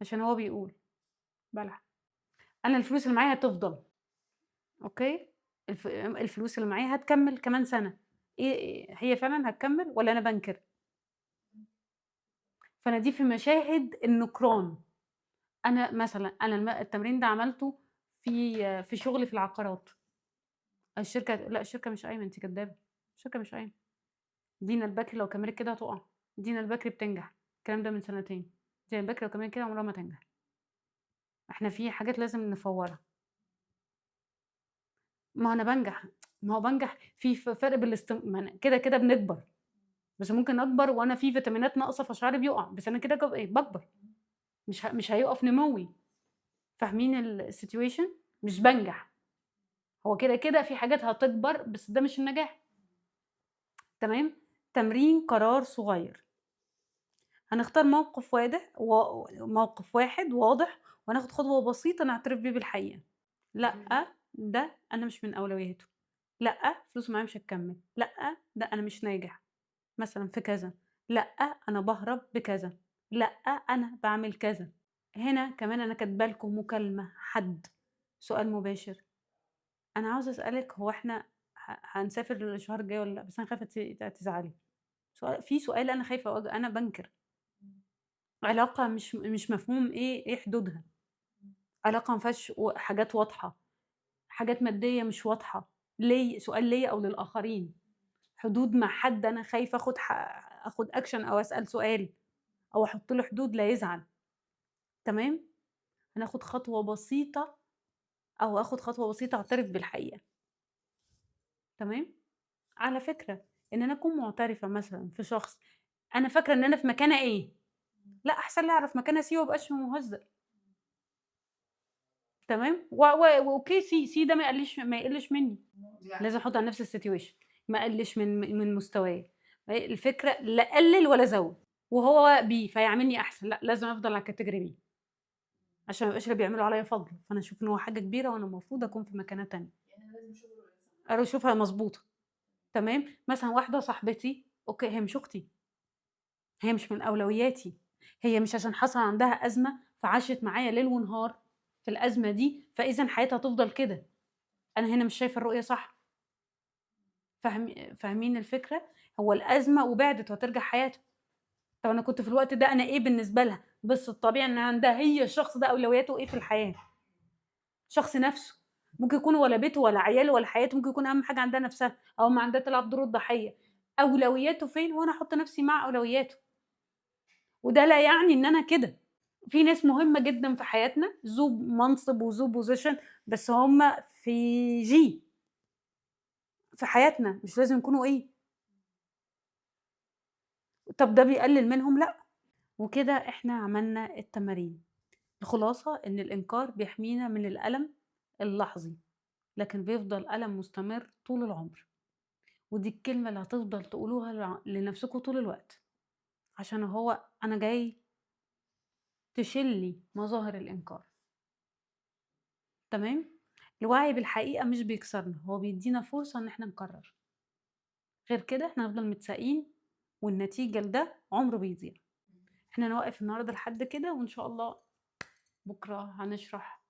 عشان هو بيقول، بلح، أنا الفلوس اللي معايا هتفضل. أوكي، الفلوس اللي معايا هتكمّل كمان سَنة، هي فعلًا هتكمّل والّا أنا بانكر؟ فأنا دي في مشاهد النكران، أنا مثلًا أنا التمرين ده عملته في شغلي في العقارات، لأ الشركة مش قايمة أنتِ كدابة، الشركة مش قايمة، دينا البكري لو كمّلت كده هتُقع، دينا البكري بتنجح، الكلام ده من سنتين، دينا البكري لو كمّلت كده عمرها ما تنجح، إحنا في حاجات لازم نفوّرها، ما هو أنا بانجح، ما هو بانجح في فرق ما أنا كده بنكبر. بس ممكن أكبر وأنا في فيتامينات ناقصة فشعري بيُقع، بس أنا كده باكبر، مش هيُقف نموّي، فاهمين الsituation؟ مش بانجح، هو كده في حاجات هتكبر بس ده مش النجاح، تمام؟ تمرين قرار صغير، هنختار موقف واحد واضح وهناخد خطوة بسيطة نعترف بيه بالحقيقة، لأ، ده أنا مش من أولوياته، لأ، فلوس معايا مش هتكمّل، لأ، ده أنا مش ناجح، مثلًا في كذا، لأ أنا باهرب بكذا، لأ أنا باعمل كذا. هنا كمان أنا كاتبة لكم مكالمة، حد، سؤال مباشر، أنا عاوزة أسألِك هو إحنا هنسافر الشهر الجاي والّا لأ؟ بس أنا خايفة تزعلي. في سؤال أنا خايفة أنا بانكر، علاقة مش مفهوم إيه حدودها، علاقة ما فيهاش حاجات واضحة، حاجات مادية مش واضحة، سؤال ليّا أو للآخرين، حدود مع حد أنا خايفة آخُد action أو أسأل سؤال أو أحُط له حدود لا يزعل، تمام؟ هناخد خطوة بسيطة أو آخُد خطوة بسيطة أعترف بالحقيقة، تمام؟ على فكرة إن أنا أكون مُعترفة مثلًا في شخص أنا فاكرة إن أنا في مكانة A، لأ أحسن لي أعرف مكانة C وما أبقاش مُهزّأ، تمام؟ وأوكي C ده ما يقلّش منّي،
لأ
لازم أحُط على نفْسي الsituation ما أقلّش من مستوايا، الفكرة لا أقلّل ولا أزوّد، وهو B فيعاملني أحسن، لأ لازم أفضل على category B عشان ما يبقاش اللي بيعملوا عليَّ فضل، فأنا أشوف إن هو حاجة كبيرة وأنا المفروض أكون في مكانة تانية، أشوفها مضبوطة، تمام؟ مثلًا واحدة صاحبتي أوكي هي مش أختي، هي مش من أولوياتي، هي مش عشان حصل عندها أزمة فعاشت معايا ليل ونهار في الأزمة دي، فإذًا حياتها تفضل كده، أنا هنا مش شايفة الرؤية صح، فاهمين الفكرة؟ هو الأزمة وبعدت وهترجع حياتها، طب أنا كنت في الوقت ده أنا إيه بالنسبة لها؟ بس الطبيعي إن عندها هي الشخص ده أولوياته إيه في الحياة، الشخص نفسه، ممكن يكون ولا بيته ولا عياله ولا حياته، ممكن يكون أهم حاجة عندها نفسها، أو ما عندها تلعب دور الضحية، أولوياته فين وأنا أحط نفسي مع أولوياته، وده لا يعني إن أنا كده، في ناس مهمة جدًا في حياتنا ذو منصب وذو position بس هُم في G في حياتنا مش لازم يكونوا A، طب ده بيقلل منهم؟ لأ، وكده إحنا عملنا التمارين، الخلاصة إن الإنكار بيحمينا من الألم اللحظي، لكن بيفضل ألم مستمر طول العمر، ودي الكلمة اللي هتفضل تقولوها لنفسكم طول الوقت، عشان هو أنا جاي تشيل لي مظاهر الإنكار، تمام؟ الوعي بالحقيقة مش بيكسرنا، هو بيدينا فرصة إن إحنا نقرر، غير كده إحنا هنفضل متساقين والنتيجة لده عمره بيضيع. إحنا نوقف النهارده لحد كده وإن شاء الله بكرة هنشرح